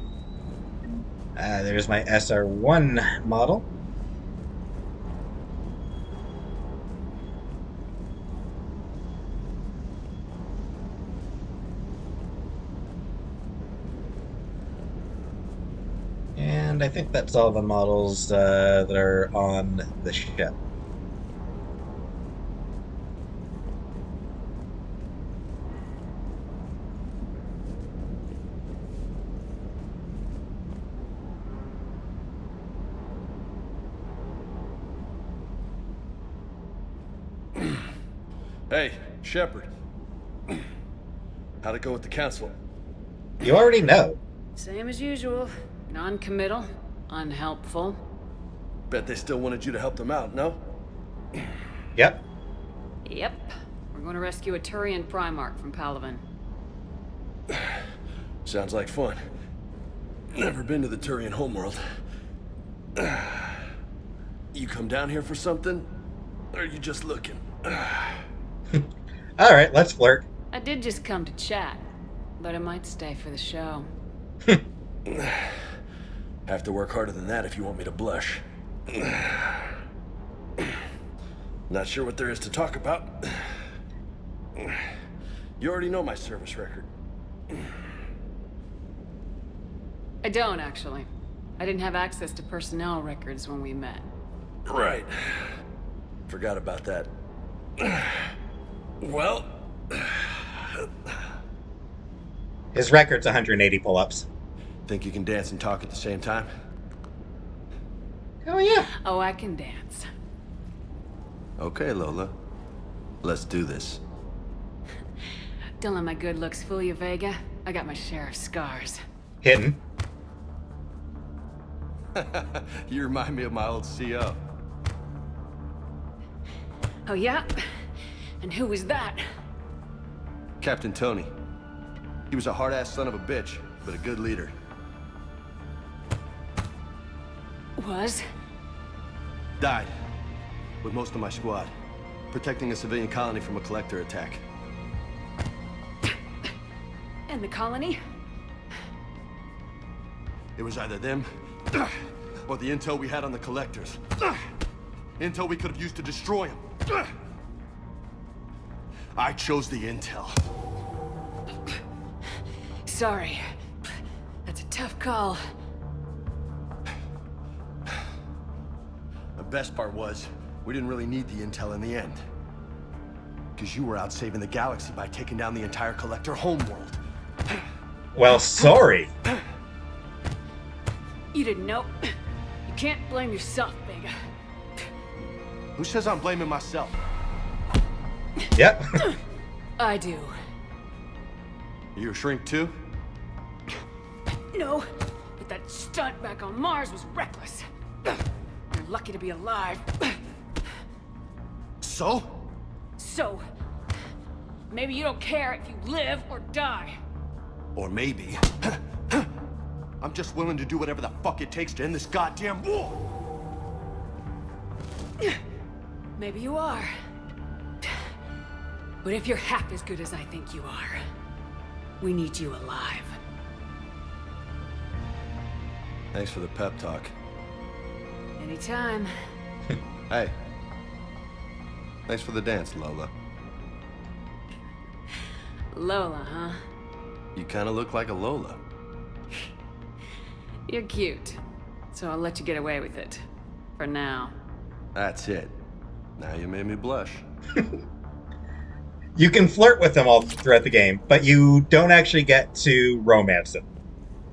Speaker 1: there's my SR1 model. And I think that's all the models that are on the ship.
Speaker 15: Hey, Shepard. How'd it go with the council?
Speaker 1: You already know.
Speaker 5: Same as usual. Non-committal, unhelpful.
Speaker 15: Bet they still wanted you to help them out, no?
Speaker 1: Yep.
Speaker 5: Yep. We're going to rescue a Turian Primarch from Palaven.
Speaker 15: Sounds like fun. Never been to the Turian homeworld. You come down here for something? Or are you just looking?
Speaker 1: Alright, let's flirt.
Speaker 5: I did just come to chat, but I might stay for the show.
Speaker 15: Have to work harder than that if you want me to blush. Not sure what there is to talk about. You already know my service record.
Speaker 5: I don't, actually. I didn't have access to personnel records when we met.
Speaker 15: Right. Forgot about that. Well...
Speaker 1: His record's 180 pull-ups.
Speaker 15: Think you can dance and talk at the same time?
Speaker 1: Oh, yeah.
Speaker 5: Oh, I can dance.
Speaker 15: Okay, Lola. Let's do this.
Speaker 5: Don't let my good looks fool you, Vega. I got my share of scars.
Speaker 1: Hidden.
Speaker 15: You remind me of my old CO.
Speaker 5: Oh, yeah? And who was that?
Speaker 15: Captain Tony. He was a hard-ass son of a bitch, but a good leader.
Speaker 5: Was?
Speaker 15: Died. With most of my squad. Protecting a civilian colony from a collector attack.
Speaker 5: And the colony?
Speaker 15: It was either them, or the intel we had on the collectors. Intel we could have used to destroy them. I chose the intel.
Speaker 5: Sorry. That's a tough call.
Speaker 15: The best part was, we didn't really need the intel in the end. Because you were out saving the galaxy by taking down the entire collector homeworld.
Speaker 1: Well, sorry.
Speaker 5: You didn't know. You can't blame yourself, Vega.
Speaker 15: Who says I'm blaming myself?
Speaker 1: Yep.
Speaker 5: I do.
Speaker 15: You a shrink too?
Speaker 5: No, but that stunt back on Mars was reckless. You're lucky to be alive.
Speaker 15: So?
Speaker 5: So, maybe you don't care if you live or die.
Speaker 15: Or maybe... I'm just willing to do whatever the fuck it takes to end this goddamn war!
Speaker 5: Maybe you are. But if you're half as good as I think you are, we need you alive.
Speaker 15: Thanks for the pep talk.
Speaker 5: Anytime.
Speaker 15: Hey. Thanks for the dance, Lola.
Speaker 5: Lola, huh?
Speaker 15: You kinda look like a Lola.
Speaker 5: You're cute, so I'll let you get away with it. For now.
Speaker 15: That's it. Now you made me blush.
Speaker 1: You can flirt with him all throughout the game, but you don't actually get to romance him.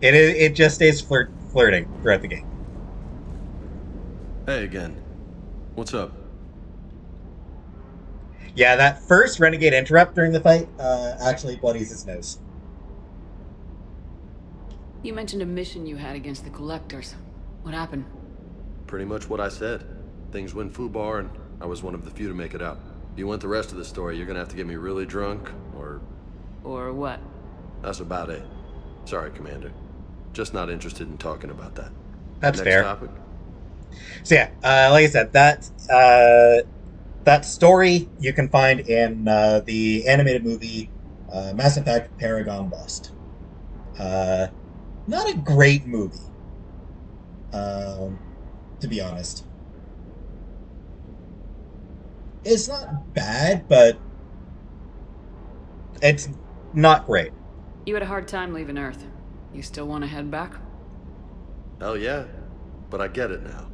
Speaker 1: It just is flirting throughout the game.
Speaker 15: Hey again. What's up?
Speaker 1: Yeah, that first renegade interrupt during the fight actually bloodies his nose.
Speaker 5: You mentioned a mission you had against the Collectors. What happened?
Speaker 15: Pretty much what I said. Things went foobar, and I was one of the few to make it out. If you want the rest of the story, you're gonna have to get me really drunk, or...
Speaker 5: Or what?
Speaker 15: That's about it. Sorry, Commander. Just not interested in talking about that.
Speaker 1: That's
Speaker 15: Next
Speaker 1: fair.
Speaker 15: Topic?
Speaker 1: So yeah, like I said, that story you can find in the animated movie Mass Effect Paragon Lost. Not a great movie, to be honest. It's not bad, but it's not great.
Speaker 5: You had a hard time leaving Earth. You still want to head back?
Speaker 15: Hell yeah. But I get it now.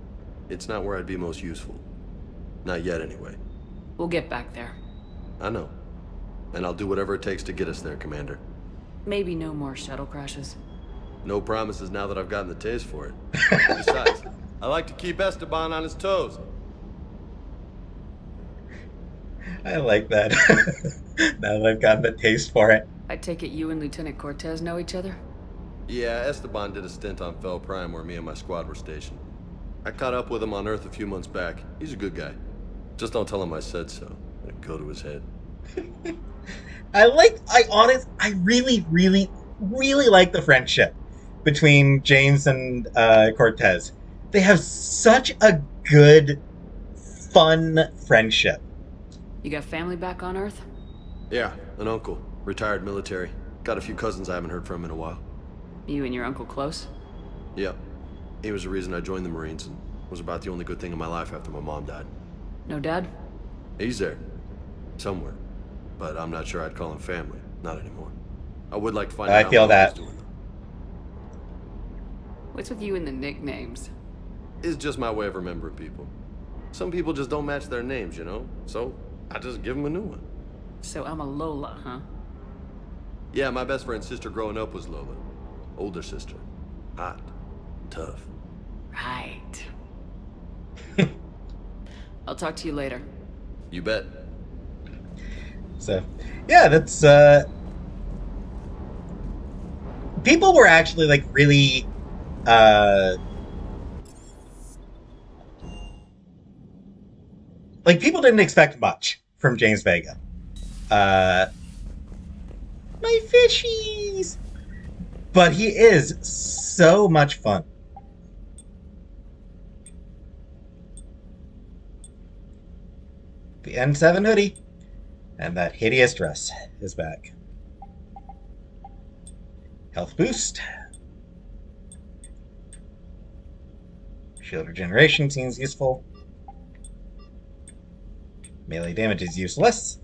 Speaker 15: It's not where I'd be most useful. Not yet, anyway.
Speaker 5: We'll get back there.
Speaker 15: I know. And I'll do whatever it takes to get us there, Commander.
Speaker 5: Maybe no more shuttle crashes.
Speaker 15: No promises now that I've gotten the taste for it. Besides, I like to keep Esteban on his toes.
Speaker 1: I like that. Now that I've gotten the taste for it.
Speaker 5: I take it you and Lieutenant Cortez know each other?
Speaker 15: Yeah, Esteban did a stint on Fel Prime where me and my squad were stationed. I caught up with him on Earth a few months back. He's a good guy. Just don't tell him I said so. It'd go to his head.
Speaker 1: I really, really, really like the friendship between James and Cortez. They have such a good, fun friendship.
Speaker 5: You got family back on Earth?
Speaker 15: Yeah, an uncle. Retired military. Got a few cousins I haven't heard from in a while.
Speaker 5: You and your uncle close?
Speaker 15: Yep. He was the reason I joined the Marines and was about the only good thing in my life after my mom died.
Speaker 5: No dad?
Speaker 15: He's there. Somewhere. But I'm not sure I'd call him family. Not anymore. I would like to find out how
Speaker 1: feel
Speaker 15: my uncle's
Speaker 1: that.
Speaker 15: doing, though.
Speaker 5: What's with you and the nicknames?
Speaker 15: It's just my way of remembering people. Some people just don't match their names, you know? So, I just give them a new one.
Speaker 5: So I'm a Lola, huh?
Speaker 15: Yeah, my best friend's sister growing up was Lola. Older sister. Hot. Tough.
Speaker 5: Right. I'll talk to you later.
Speaker 15: You bet.
Speaker 1: So, yeah, that's, people were actually, like, really, like, people didn't expect much from James Vega. My fishies! But he is so much fun. The N7 hoodie and that hideous dress is back. Health boost. Shield regeneration seems useful. Melee damage is useless.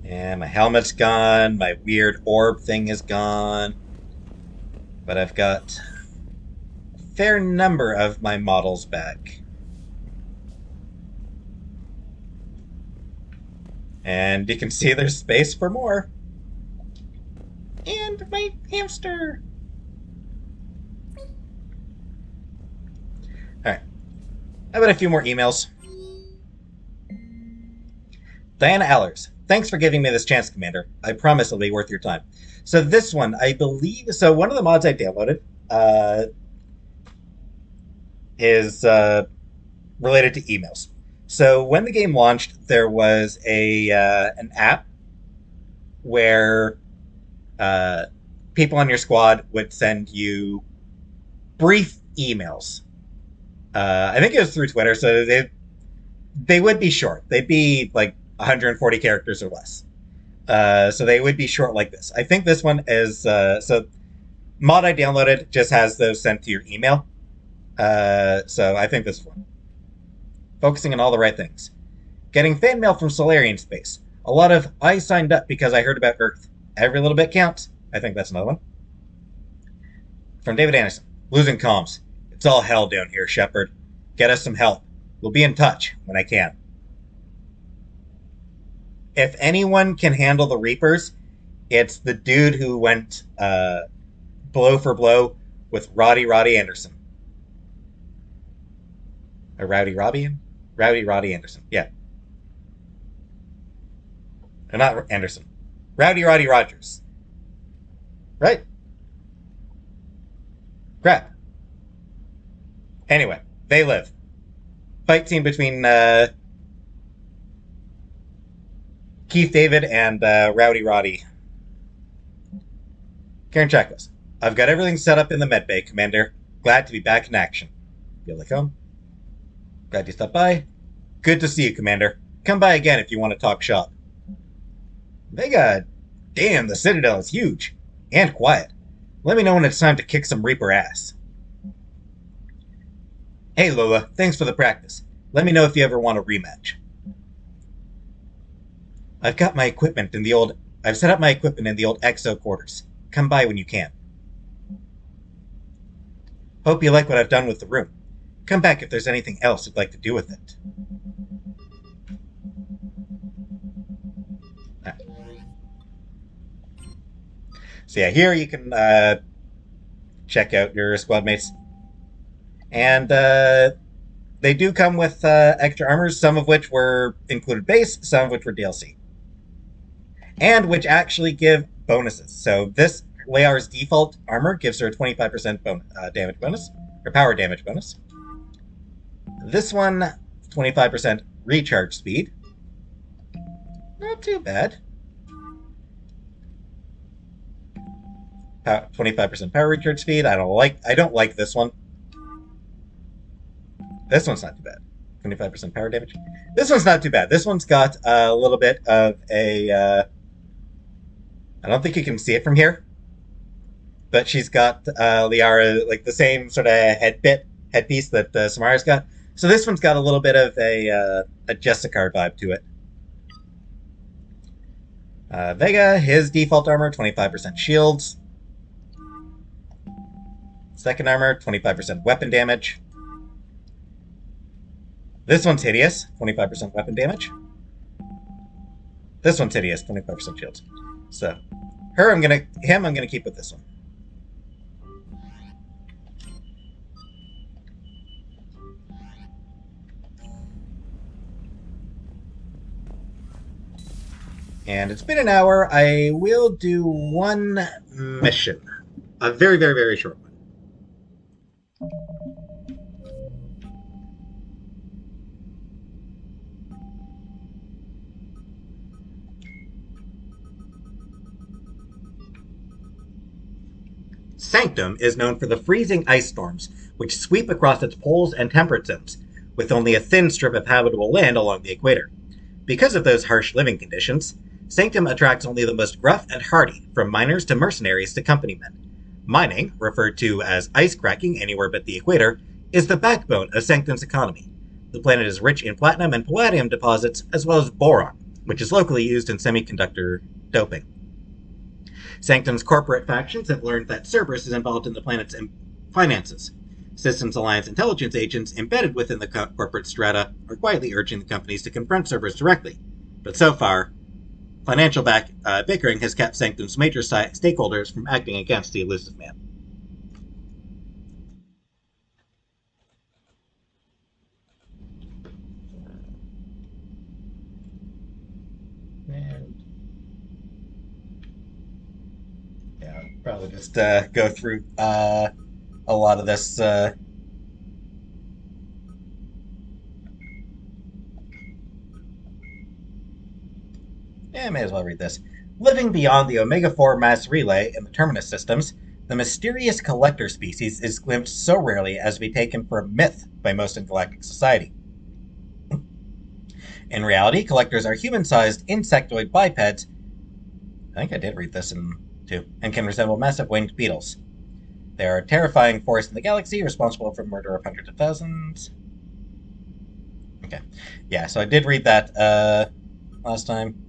Speaker 1: And my helmet's gone. My weird orb thing is gone. But I've got a fair number of my models back. And you can see there's space for more. And my hamster. Alright. How about a few more emails? Diana Allers. Thanks for giving me this chance, Commander. I promise it'll be worth your time. So this one, I believe... So one of the mods I downloaded is related to emails. So when the game launched, there was an app where people on your squad would send you brief emails. I think it was through Twitter, so they would be short. They'd be like 140 characters or less. So they would be short like this. I think this one is... so mod I downloaded just has those sent to your email. So I think this one. Focusing on all the right things. Getting fan mail from Solarian space. A lot of I signed up because I heard about Earth. Every little bit counts. I think that's another one. From David Anderson. Losing comms. It's all hell down here, Shepard. Get us some help. We'll be in touch when I can. If anyone can handle the Reapers, it's the dude who went blow for blow with Roddy Anderson. Or Rowdy Roddy Anderson. Yeah. Or not Anderson. Rowdy Roddy Rogers. Right? Crap. Anyway, they live. Fight scene between Keith David and Rowdy Roddy. Karen Chakos. I've got everything set up in the medbay, Commander. Glad to be back in action. Feel like home? Glad you stopped by. Good to see you, Commander. Come by again if you want to talk shop. Vega, damn, the Citadel is huge. And quiet. Let me know when it's time to kick some Reaper ass. Hey, Lola, thanks for the practice. Let me know if you ever want a rematch. I've set up my equipment in the old EXO quarters. Come by when you can. Hope you like what I've done with the room. Come back if there's anything else you'd like to do with it. Right. So yeah, here you can check out your squad mates. And they do come with extra armors, some of which were included base, some of which were DLC. And which actually give bonuses. So this Liara's default armor gives her a 25% damage bonus, or power damage bonus. This one, 25% recharge speed. Not too bad. 25% power recharge speed. I don't like this one. This one's not too bad. 25% power damage. This one's not too bad. This one's got a little bit of a... I don't think you can see it from here. But she's got Liara, like the same sort of headpiece that Samara's got. So this one's got a little bit of a Jessica vibe to it. Vega, his default armor, 25% shields. Second armor, 25% weapon damage. This one's hideous, 25% weapon damage. This one's hideous, 25% shields. So, I'm gonna keep with this one. And it's been an hour. I will do one mission. A very, very, very short one. Sanctum is known for the freezing ice storms, which sweep across its poles and temperate zones, with only a thin strip of habitable land along the equator. Because of those harsh living conditions, Sanctum attracts only the most gruff and hardy, from miners to mercenaries to company men. Mining, referred to as ice cracking anywhere but the equator, is the backbone of Sanctum's economy. The planet is rich in platinum and palladium deposits, as well as boron, which is locally used in semiconductor doping. Sanctum's corporate factions have learned that Cerberus is involved in the planet's finances. Systems Alliance intelligence agents embedded within the corporate strata are quietly urging the companies to confront Cerberus directly. But so far, financial bickering has kept Sanctum's major stakeholders from acting against the elusive man. And yeah, I'll probably just go through a lot of this. I may as well read this. Living beyond the Omega-4 mass relay in the Terminus systems, the mysterious collector species is glimpsed so rarely as to be taken for a myth by most in galactic society. In reality, collectors are human-sized insectoid bipeds. I think I did read this too, and can resemble massive winged beetles. They are a terrifying force in the galaxy, responsible for the murder of hundreds of thousands. Okay. Yeah, so I did read that last time.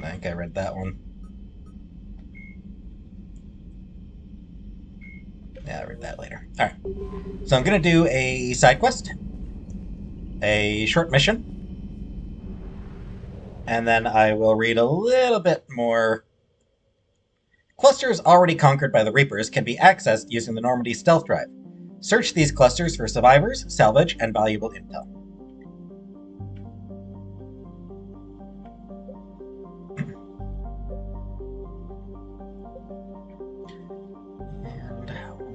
Speaker 1: I think I read that one. Yeah, I'll read that later. Alright. So I'm going to do a side quest. A short mission. And then I will read a little bit more. Clusters already conquered by the Reapers can be accessed using the Normandy stealth drive. Search these clusters for survivors, salvage, and valuable intel.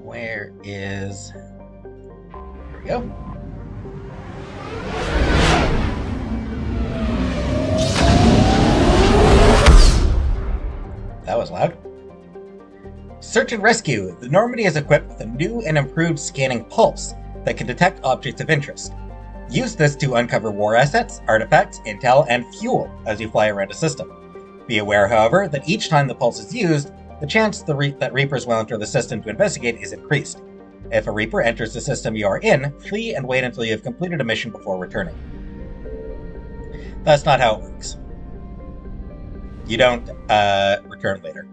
Speaker 1: Where is... Here we go. That was loud. Search and rescue. The Normandy is equipped with a new and improved scanning pulse that can detect objects of interest. Use this to uncover war assets, artifacts, intel, and fuel as you fly around a system. Be aware, however, that each time the pulse is used, the chance that Reapers will enter the system to investigate is increased. If a Reaper enters the system you are in, flee and wait until you have completed a mission before returning. That's not how it works. You don't return later.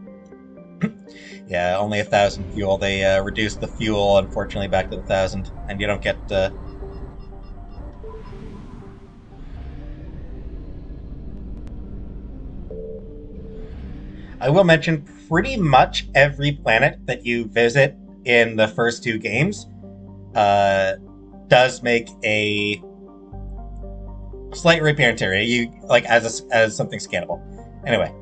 Speaker 1: Yeah, only 1,000 fuel. They reduced the fuel, unfortunately, back to 1,000, and you don't get... I will mention pretty much every planet that you visit in the first 2 games does make a slight reappearance area. You like as something scannable. Anyway,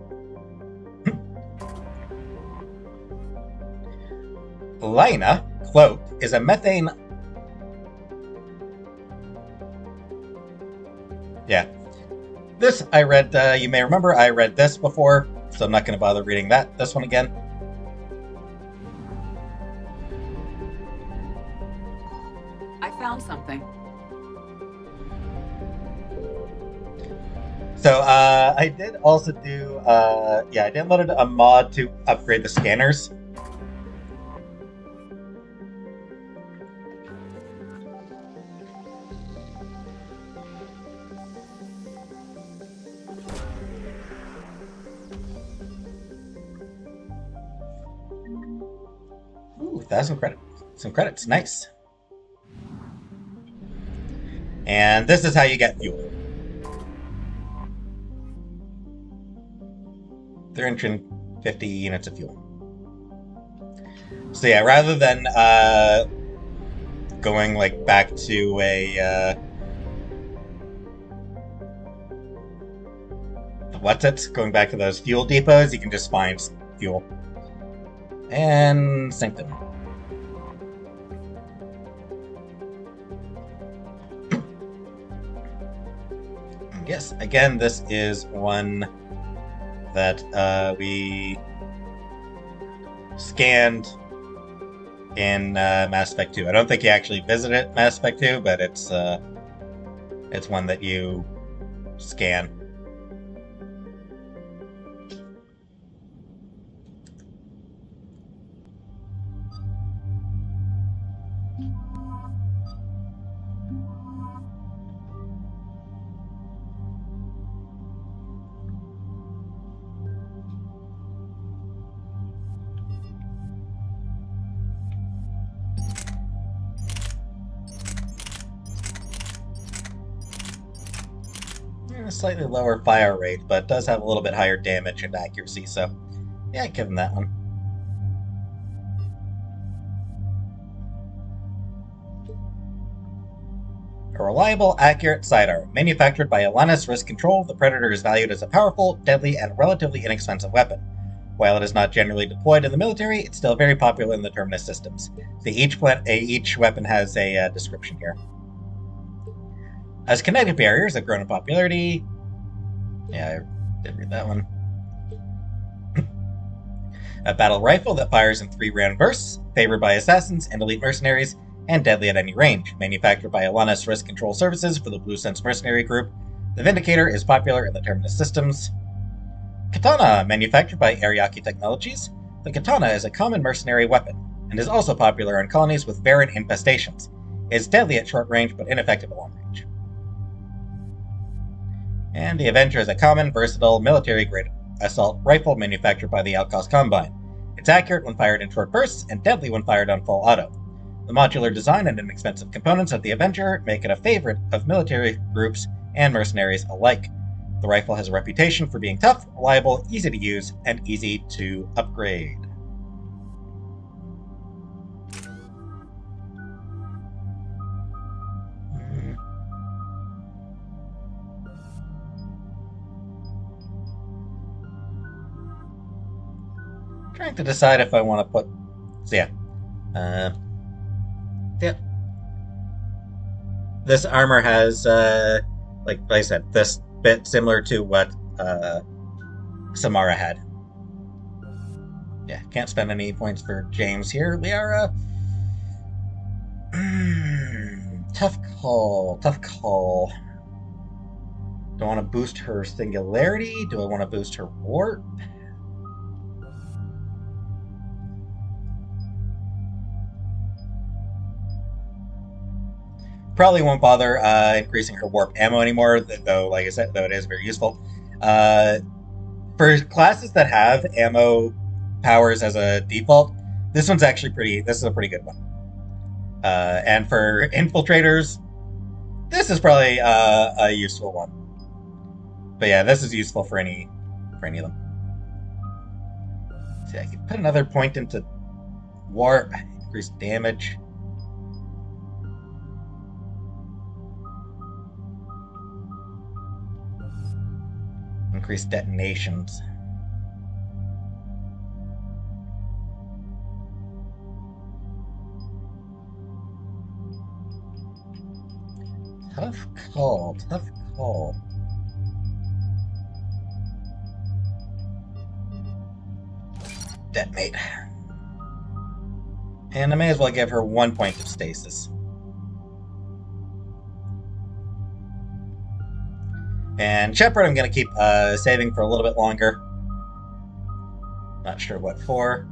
Speaker 1: Lina Cloak is a methane. Yeah, this I read. You may remember I read this before, so I'm not going to bother reading this one again.
Speaker 5: I found something.
Speaker 1: So I did also do, I downloaded a mod to upgrade the scanners. Ooh, 1,000 credits. Some credits, nice. And this is how you get fuel. 350 units of fuel. So yeah, rather than going like back to a going back to those fuel depots, you can just find fuel and sink them. Yes, again, this is one that we scanned in Mass Effect 2. I don't think you actually visited Mass Effect 2, but it's one that you scan. A slightly lower fire rate, but it does have a little bit higher damage and accuracy, so yeah, give him that one. A reliable, accurate sidearm. Manufactured by Alanis Risk Control, the Predator is valued as a powerful, deadly, and relatively inexpensive weapon. While it is not generally deployed in the military, it's still very popular in the Terminus systems. Each weapon has a description here. As kinetic barriers have grown in popularity... Yeah, I did read that one. A battle rifle that fires in 3-round bursts, favored by assassins and elite mercenaries, and deadly at any range. Manufactured by Alanis Risk Control Services for the Blue Sense Mercenary Group, the Vindicator is popular in the Terminus systems. Katana, manufactured by Ariake Technologies. The Katana is a common mercenary weapon, and is also popular in colonies with Baron infestations. It is deadly at short range, but ineffective at long range. And the Avenger is a common, versatile, military-grade assault rifle manufactured by the Outcast Combine. It's accurate when fired in short bursts, and deadly when fired on full auto. The modular design and inexpensive components of the Avenger make it a favorite of military groups and mercenaries alike. The rifle has a reputation for being tough, reliable, easy to use, and easy to upgrade. Trying to decide if I want to put... So yeah. This armor has, like I said, this bit similar to what Samara had. Yeah, can't spend any points for James here. Liara... tough call. Do I want to boost her singularity? Do I want to boost her warp? Probably won't bother increasing her warp ammo anymore, though, like I said, though it is very useful. For classes that have ammo powers as a default, this one's actually this is a pretty good one. And for infiltrators, this is probably a useful one. But yeah, this is useful for any for any of them. See, I can put another point into warp, increase damage. Increase detonations. Tough call, tough call. Detonate. And I may as well give her 1 point of stasis. And Shepard I'm going to keep saving for a little bit longer. Not sure what for.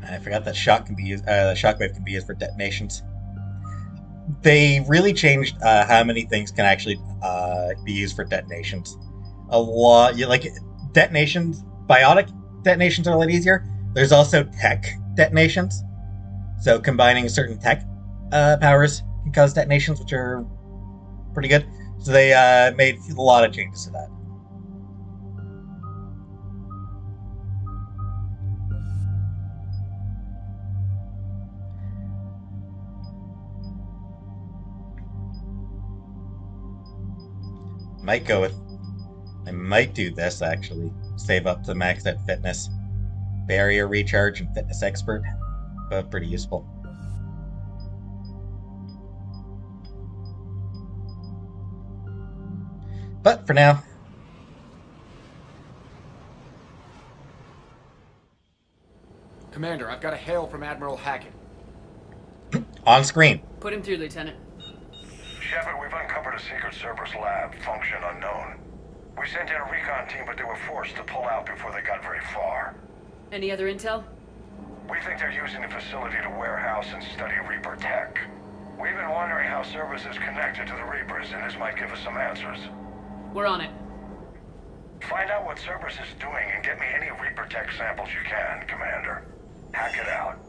Speaker 1: I forgot that shock can be used. Shockwave can be used for detonations. They really changed how many things can actually be used for detonations. A lot, like detonations, biotic detonations are a lot easier. There's also tech detonations. So combining certain tech powers can cause detonations, which are pretty good. So they made a lot of changes to that. I might do this actually. Save up to max out fitness. Barrier recharge and fitness expert. Both pretty useful. But for now.
Speaker 14: Commander, I've got a hail from Admiral Hackett.
Speaker 1: On screen.
Speaker 5: Put him through, Lieutenant.
Speaker 9: Shepard, we've uncovered a secret Cerberus lab, function unknown. We sent in a recon team, but they were forced to pull out before they got very far.
Speaker 5: Any other intel?
Speaker 9: We think they're using the facility to warehouse and study Reaper tech. We've been wondering how Cerberus is connected to the Reapers, and this might give us some answers.
Speaker 5: We're on it.
Speaker 9: Find out what Cerberus is doing and get me any Reaper tech samples you can, Commander. Hack it out.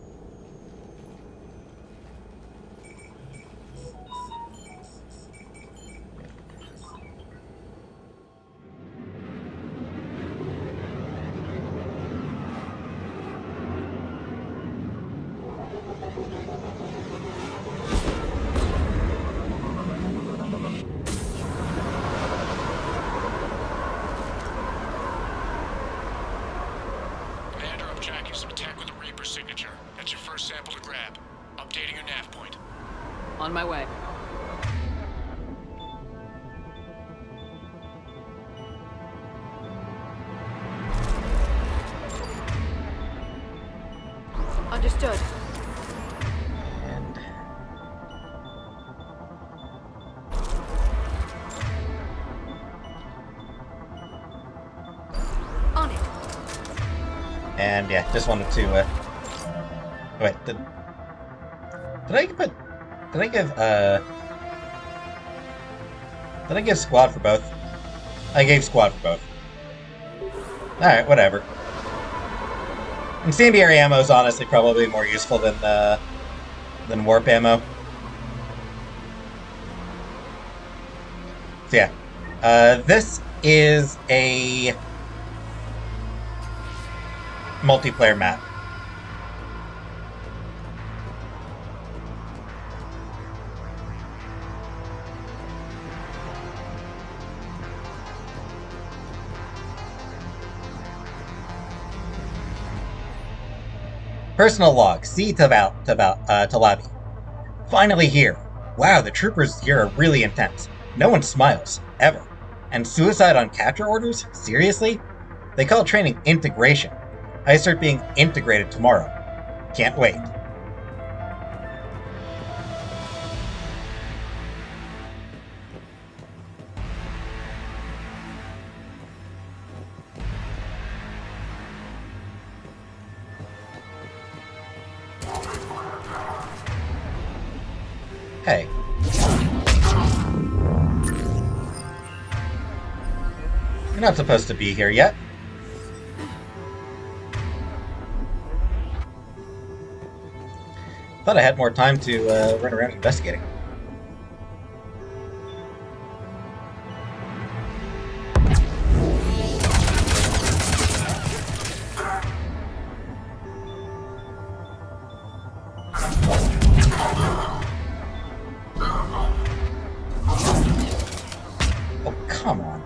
Speaker 5: On my way.
Speaker 10: Understood.
Speaker 4: On it.
Speaker 1: And yeah, just wanted to wait, did I give squad for both? I gave squad for both. Alright, whatever. Incendiary ammo is honestly probably more useful than warp ammo. So yeah. This is a multiplayer map. Personal log, C to Lavi. Finally here. Wow, the troopers here are really intense. No one smiles, ever. And suicide on capture orders? Seriously? They call training integration. I start being integrated tomorrow. Can't wait. Hey. You're not supposed to be here yet. Thought I had more time to run around investigating. Oh, come on.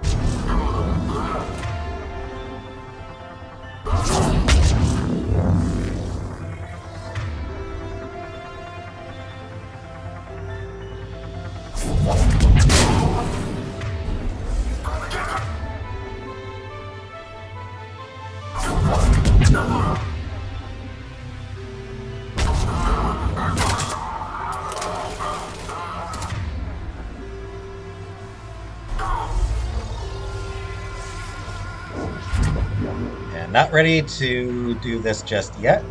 Speaker 1: Not ready to do this just yet.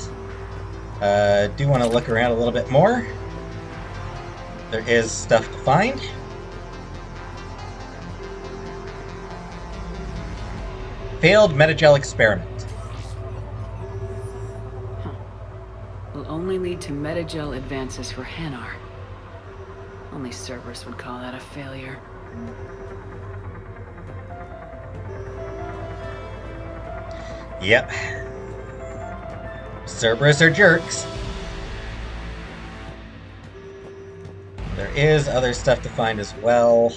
Speaker 1: Do want to look around a little bit more. There is stuff to find. Failed metagel experiment.
Speaker 5: Will only lead to metagel advances for Hanar. Only Cerberus would call that a failure.
Speaker 1: Yep. Cerberus are jerks. There is other stuff to find as well.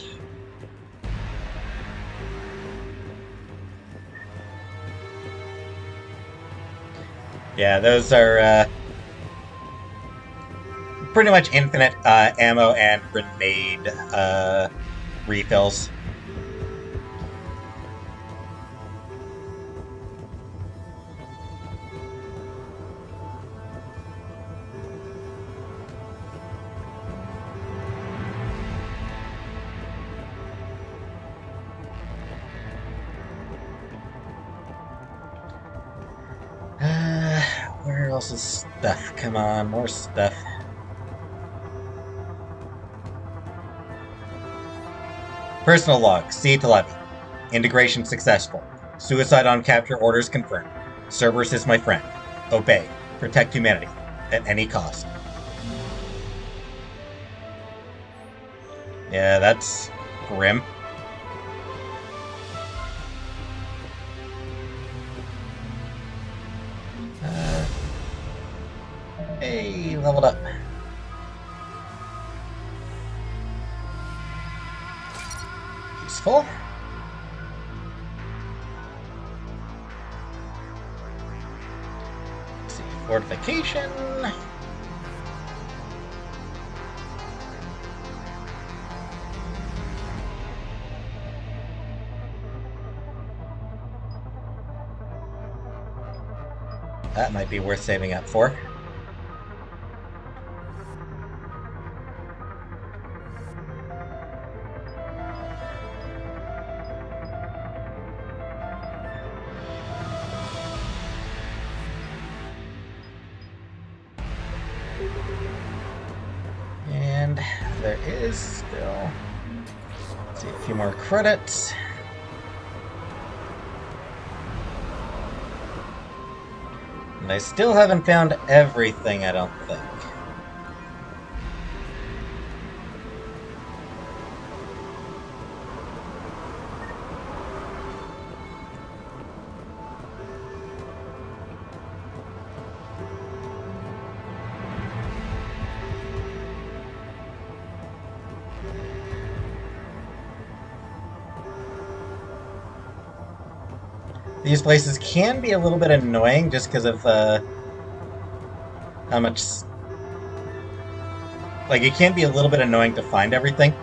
Speaker 1: Yeah, those are pretty much infinite ammo and grenade refills. Where else is stuff? Come on, more stuff. Personal log, C-11. Integration successful. Suicide on capture orders confirmed. Cerberus is my friend. Obey. Protect humanity. At any cost. Yeah, that's grim. Hey, leveled up. Useful. Let's see, fortification. That might be worth saving up for. And there is still, let's see, a few more credits. And I still haven't found everything, I don't think. These places can be a little bit annoying just because of how much... Like, it can be a little bit annoying to find everything.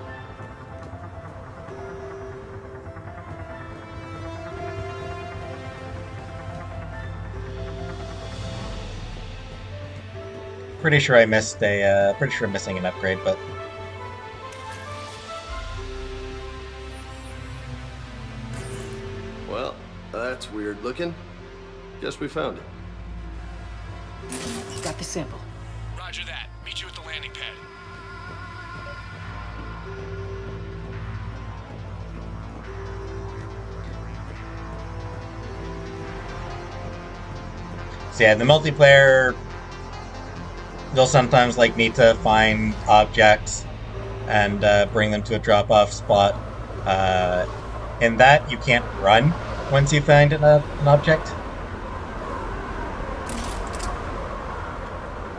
Speaker 1: Pretty sure I missed a... pretty sure I'm missing an upgrade, but...
Speaker 15: Well, that's weird looking. Guess we found it.
Speaker 5: Got the sample.
Speaker 16: Roger that. Meet you at the landing pad.
Speaker 1: So yeah, the multiplayer, you'll sometimes like need to find objects and bring them to a drop-off spot. In that, you can't run once you find an object.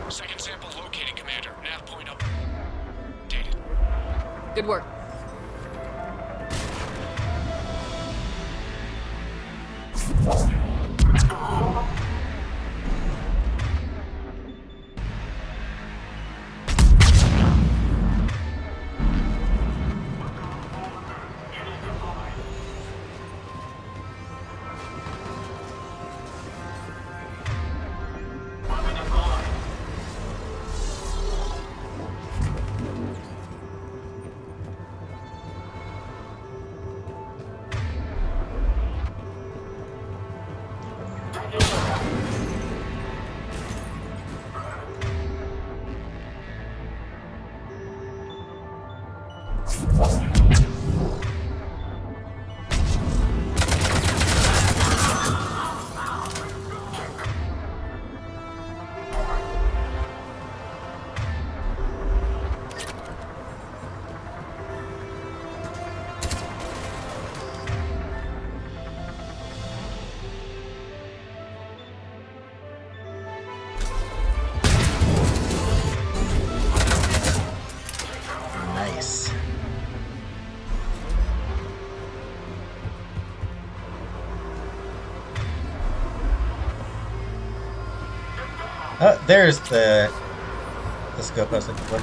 Speaker 16: Second sample located, Commander. Nav point up. Dated.
Speaker 5: Good work.
Speaker 1: Nice. Oh, there's the scope I was looking for.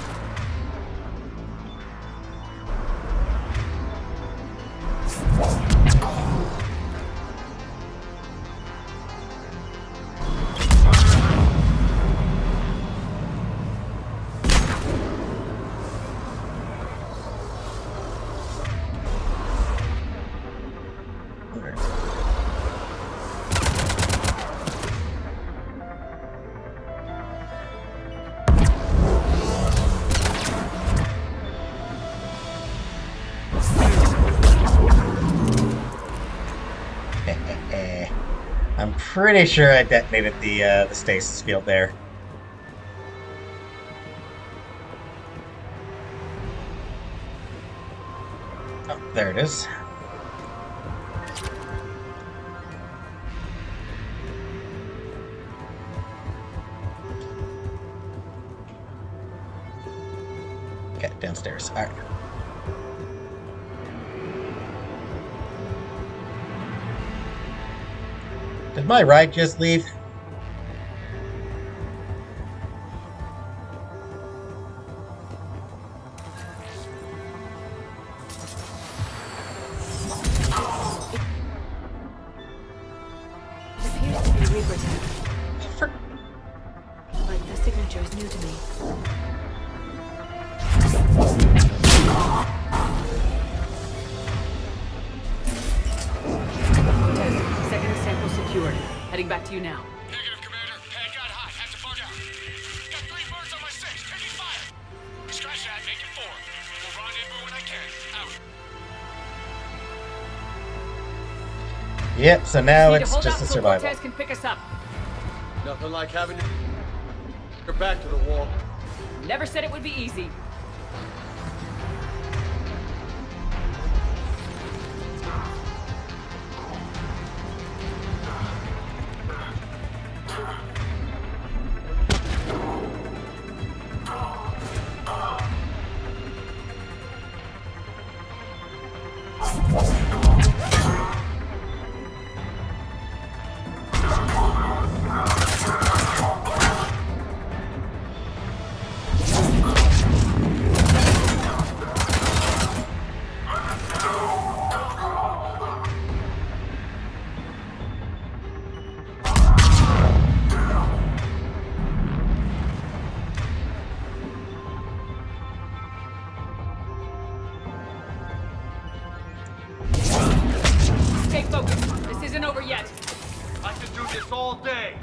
Speaker 1: I'm pretty sure I detonated the stasis field there. Oh, there it is. Okay, downstairs. All right. Did my ride just leave?
Speaker 4: It appears to be Reaper tech. But the signature is new to me.
Speaker 5: Second sample secured. Heading back to you now.
Speaker 16: Negative, Commander. Pad got hot. Have to bug out. Got 3 birds on my 6. Taking fire. Scratch that. Make it 4. We'll rendezvous when I can. Out.
Speaker 1: Yep, so now
Speaker 5: Need to
Speaker 1: it's
Speaker 5: hold
Speaker 1: just
Speaker 5: out
Speaker 1: a
Speaker 5: so
Speaker 1: survival.
Speaker 5: Cortez can pick us up.
Speaker 15: Nothing like having your back to the wall.
Speaker 5: Never said it would be easy. Stay focused. This isn't over yet.
Speaker 17: I could do this all day.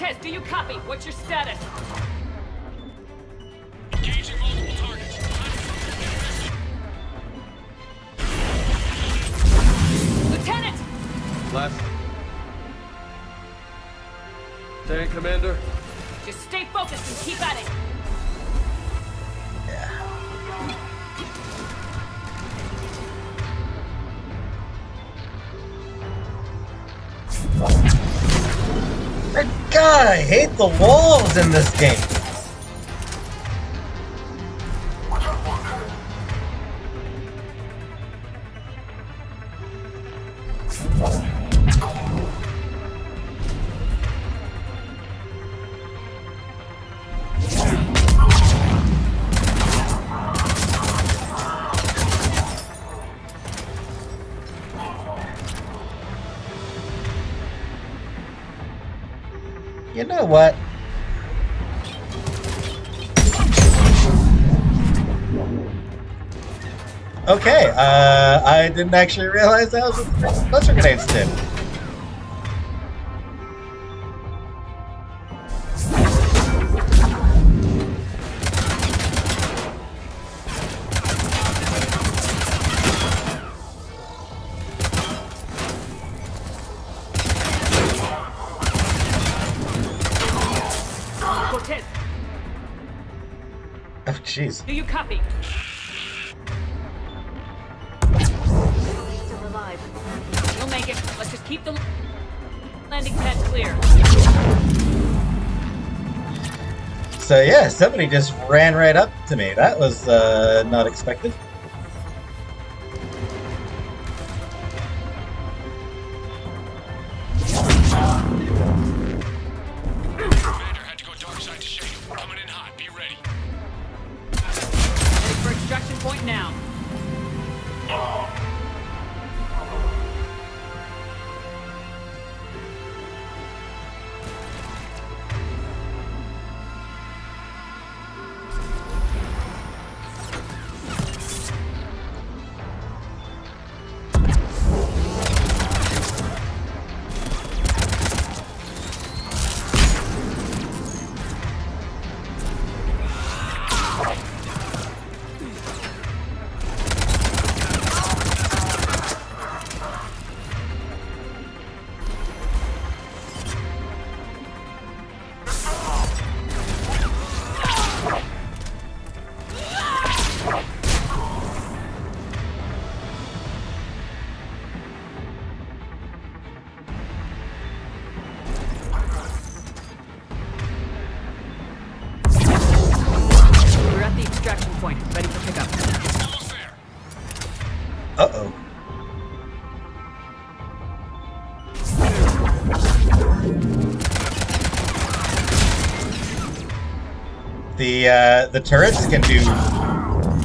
Speaker 5: Cortez, do you copy? What's your status?
Speaker 16: Engaging multiple targets.
Speaker 5: Lieutenant!
Speaker 15: Left. Lieutenant Commander.
Speaker 5: Just stay focused and keep at it.
Speaker 1: God, I hate the walls in this game. You know what? Okay, I didn't actually realize that was what cluster grenades did.
Speaker 5: Cortez,
Speaker 1: Oh, jeez.
Speaker 5: do you copy?
Speaker 4: Still alive.
Speaker 5: You'll make it. Let's just keep the landing pad clear.
Speaker 1: So yeah, somebody just ran right up to me. That was not expected.
Speaker 16: Commander had to go dark side to shade. Coming in hot. Be ready.
Speaker 5: Heading for extraction point now. We're at the extraction point, ready for pickup.
Speaker 16: Almost there.
Speaker 1: Uh-oh. The turrets can do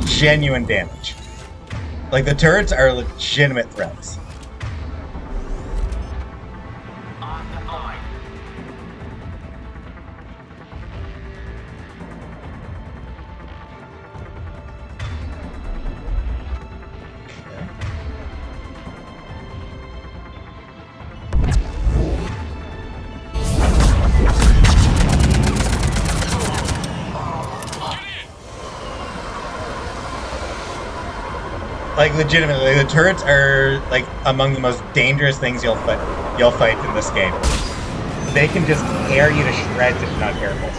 Speaker 1: genuine damage. Like, the turrets are legitimate threats. Like, legitimately, the turrets are like among the most dangerous things you'll fight in this game. They can just tear you to shreds if you're not careful.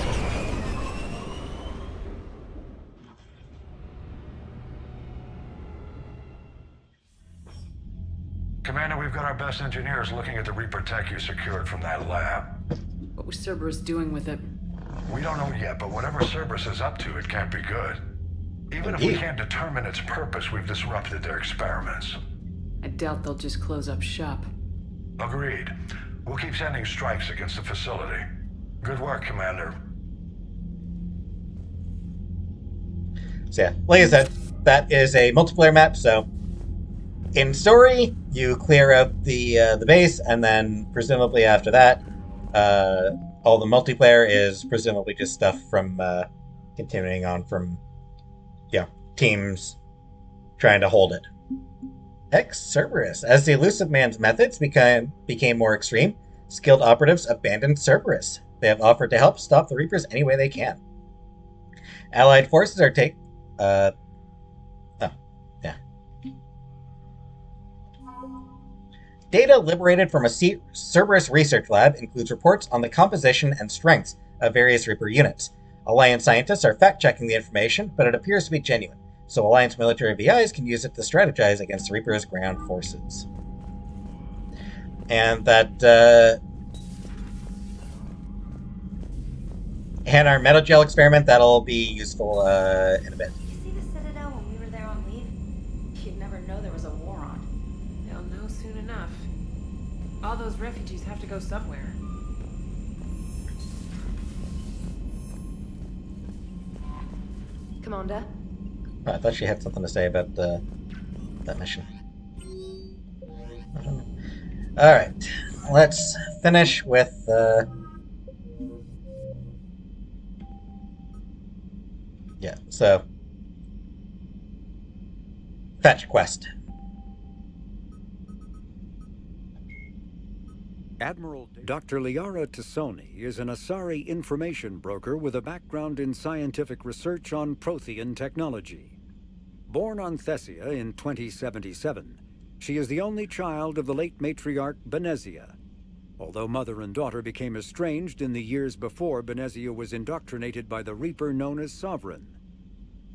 Speaker 9: Commander, we've got our best engineers looking at the Reaper tech you secured from that lab.
Speaker 5: What was Cerberus doing with it?
Speaker 9: We don't know yet, but whatever Cerberus is up to, it can't be good. Even if we can't determine its purpose, we've disrupted their experiments.
Speaker 5: I doubt they'll just close up shop.
Speaker 9: Agreed. We'll keep sending strikes against the facility. Good work, Commander.
Speaker 1: So yeah, like I said, that is a multiplayer map, so in story, you clear out the base, and then presumably after that, all the multiplayer is presumably just stuff from continuing on from teams trying to hold it. Cerberus. As the elusive man's methods became more extreme, skilled operatives abandoned Cerberus. They have offered to help stop the Reapers any way they can. Allied forces are Data liberated from a Cerberus research lab includes reports on the composition and strengths of various Reaper units. Alliance scientists are fact-checking the information, but it appears to be genuine, so Alliance military VIs can use it to strategize against the Reaper's ground forces. And that Hanar Metagel experiment, that'll be useful in a bit.
Speaker 2: Did you see the Citadel when we were there on leave? You'd never know there was a war on.
Speaker 3: They'll know soon enough. All those refugees have to go somewhere.
Speaker 2: Commander?
Speaker 1: Oh, I thought she had something to say about that mission. Alright, let's finish with so fetch quest.
Speaker 18: Admiral Dr. Liara Tassoni is an Asari information broker with a background in scientific research on Prothean technology. Born on Thessia in 2077, she is the only child of the late matriarch Benezia. Although mother and daughter became estranged in the years before Benezia was indoctrinated by the Reaper known as Sovereign.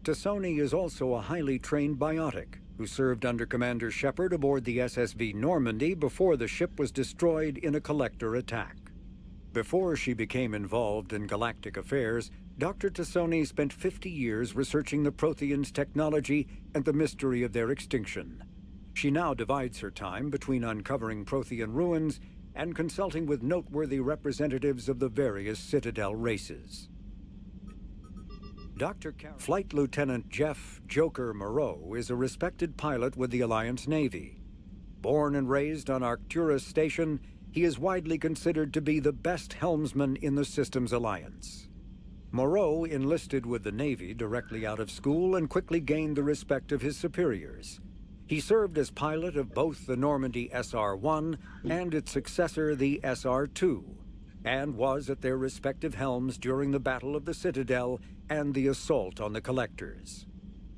Speaker 18: Tassoni is also a highly trained biotic who served under Commander Shepard aboard the SSV Normandy before the ship was destroyed in a collector attack. Before she became involved in galactic affairs, Dr. Tassoni spent 50 years researching the Protheans' technology and the mystery of their extinction. She now divides her time between uncovering Prothean ruins and consulting with noteworthy representatives of the various Citadel races. Flight Lieutenant Jeff Joker Moreau is a respected pilot with the Alliance Navy. Born and raised on Arcturus Station, he is widely considered to be the best helmsman in the Systems Alliance. Moreau enlisted with the Navy directly out of school and quickly gained the respect of his superiors. He served as pilot of both the Normandy SR-1 and its successor, the SR-2, and was at their respective helms during the Battle of the Citadel and the assault on the Collectors.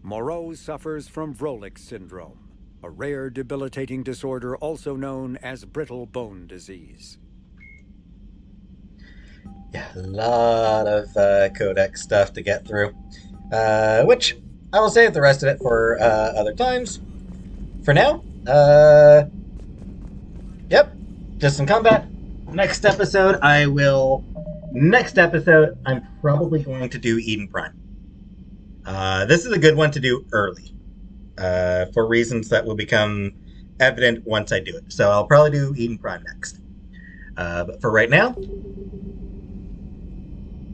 Speaker 18: Moreau suffers from Vrolik syndrome, a rare debilitating disorder also known as brittle bone disease.
Speaker 1: Yeah, a lot of codex stuff to get through, which I will save the rest of it for other times. For now, yep, just some combat. Next episode, I'm probably going to do Eden Prime. This is a good one to do early, for reasons that will become evident once I do it. So I'll probably do Eden Prime next. But for right now,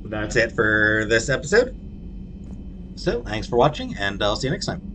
Speaker 1: that's it for this episode. So thanks for watching, and I'll see you next time.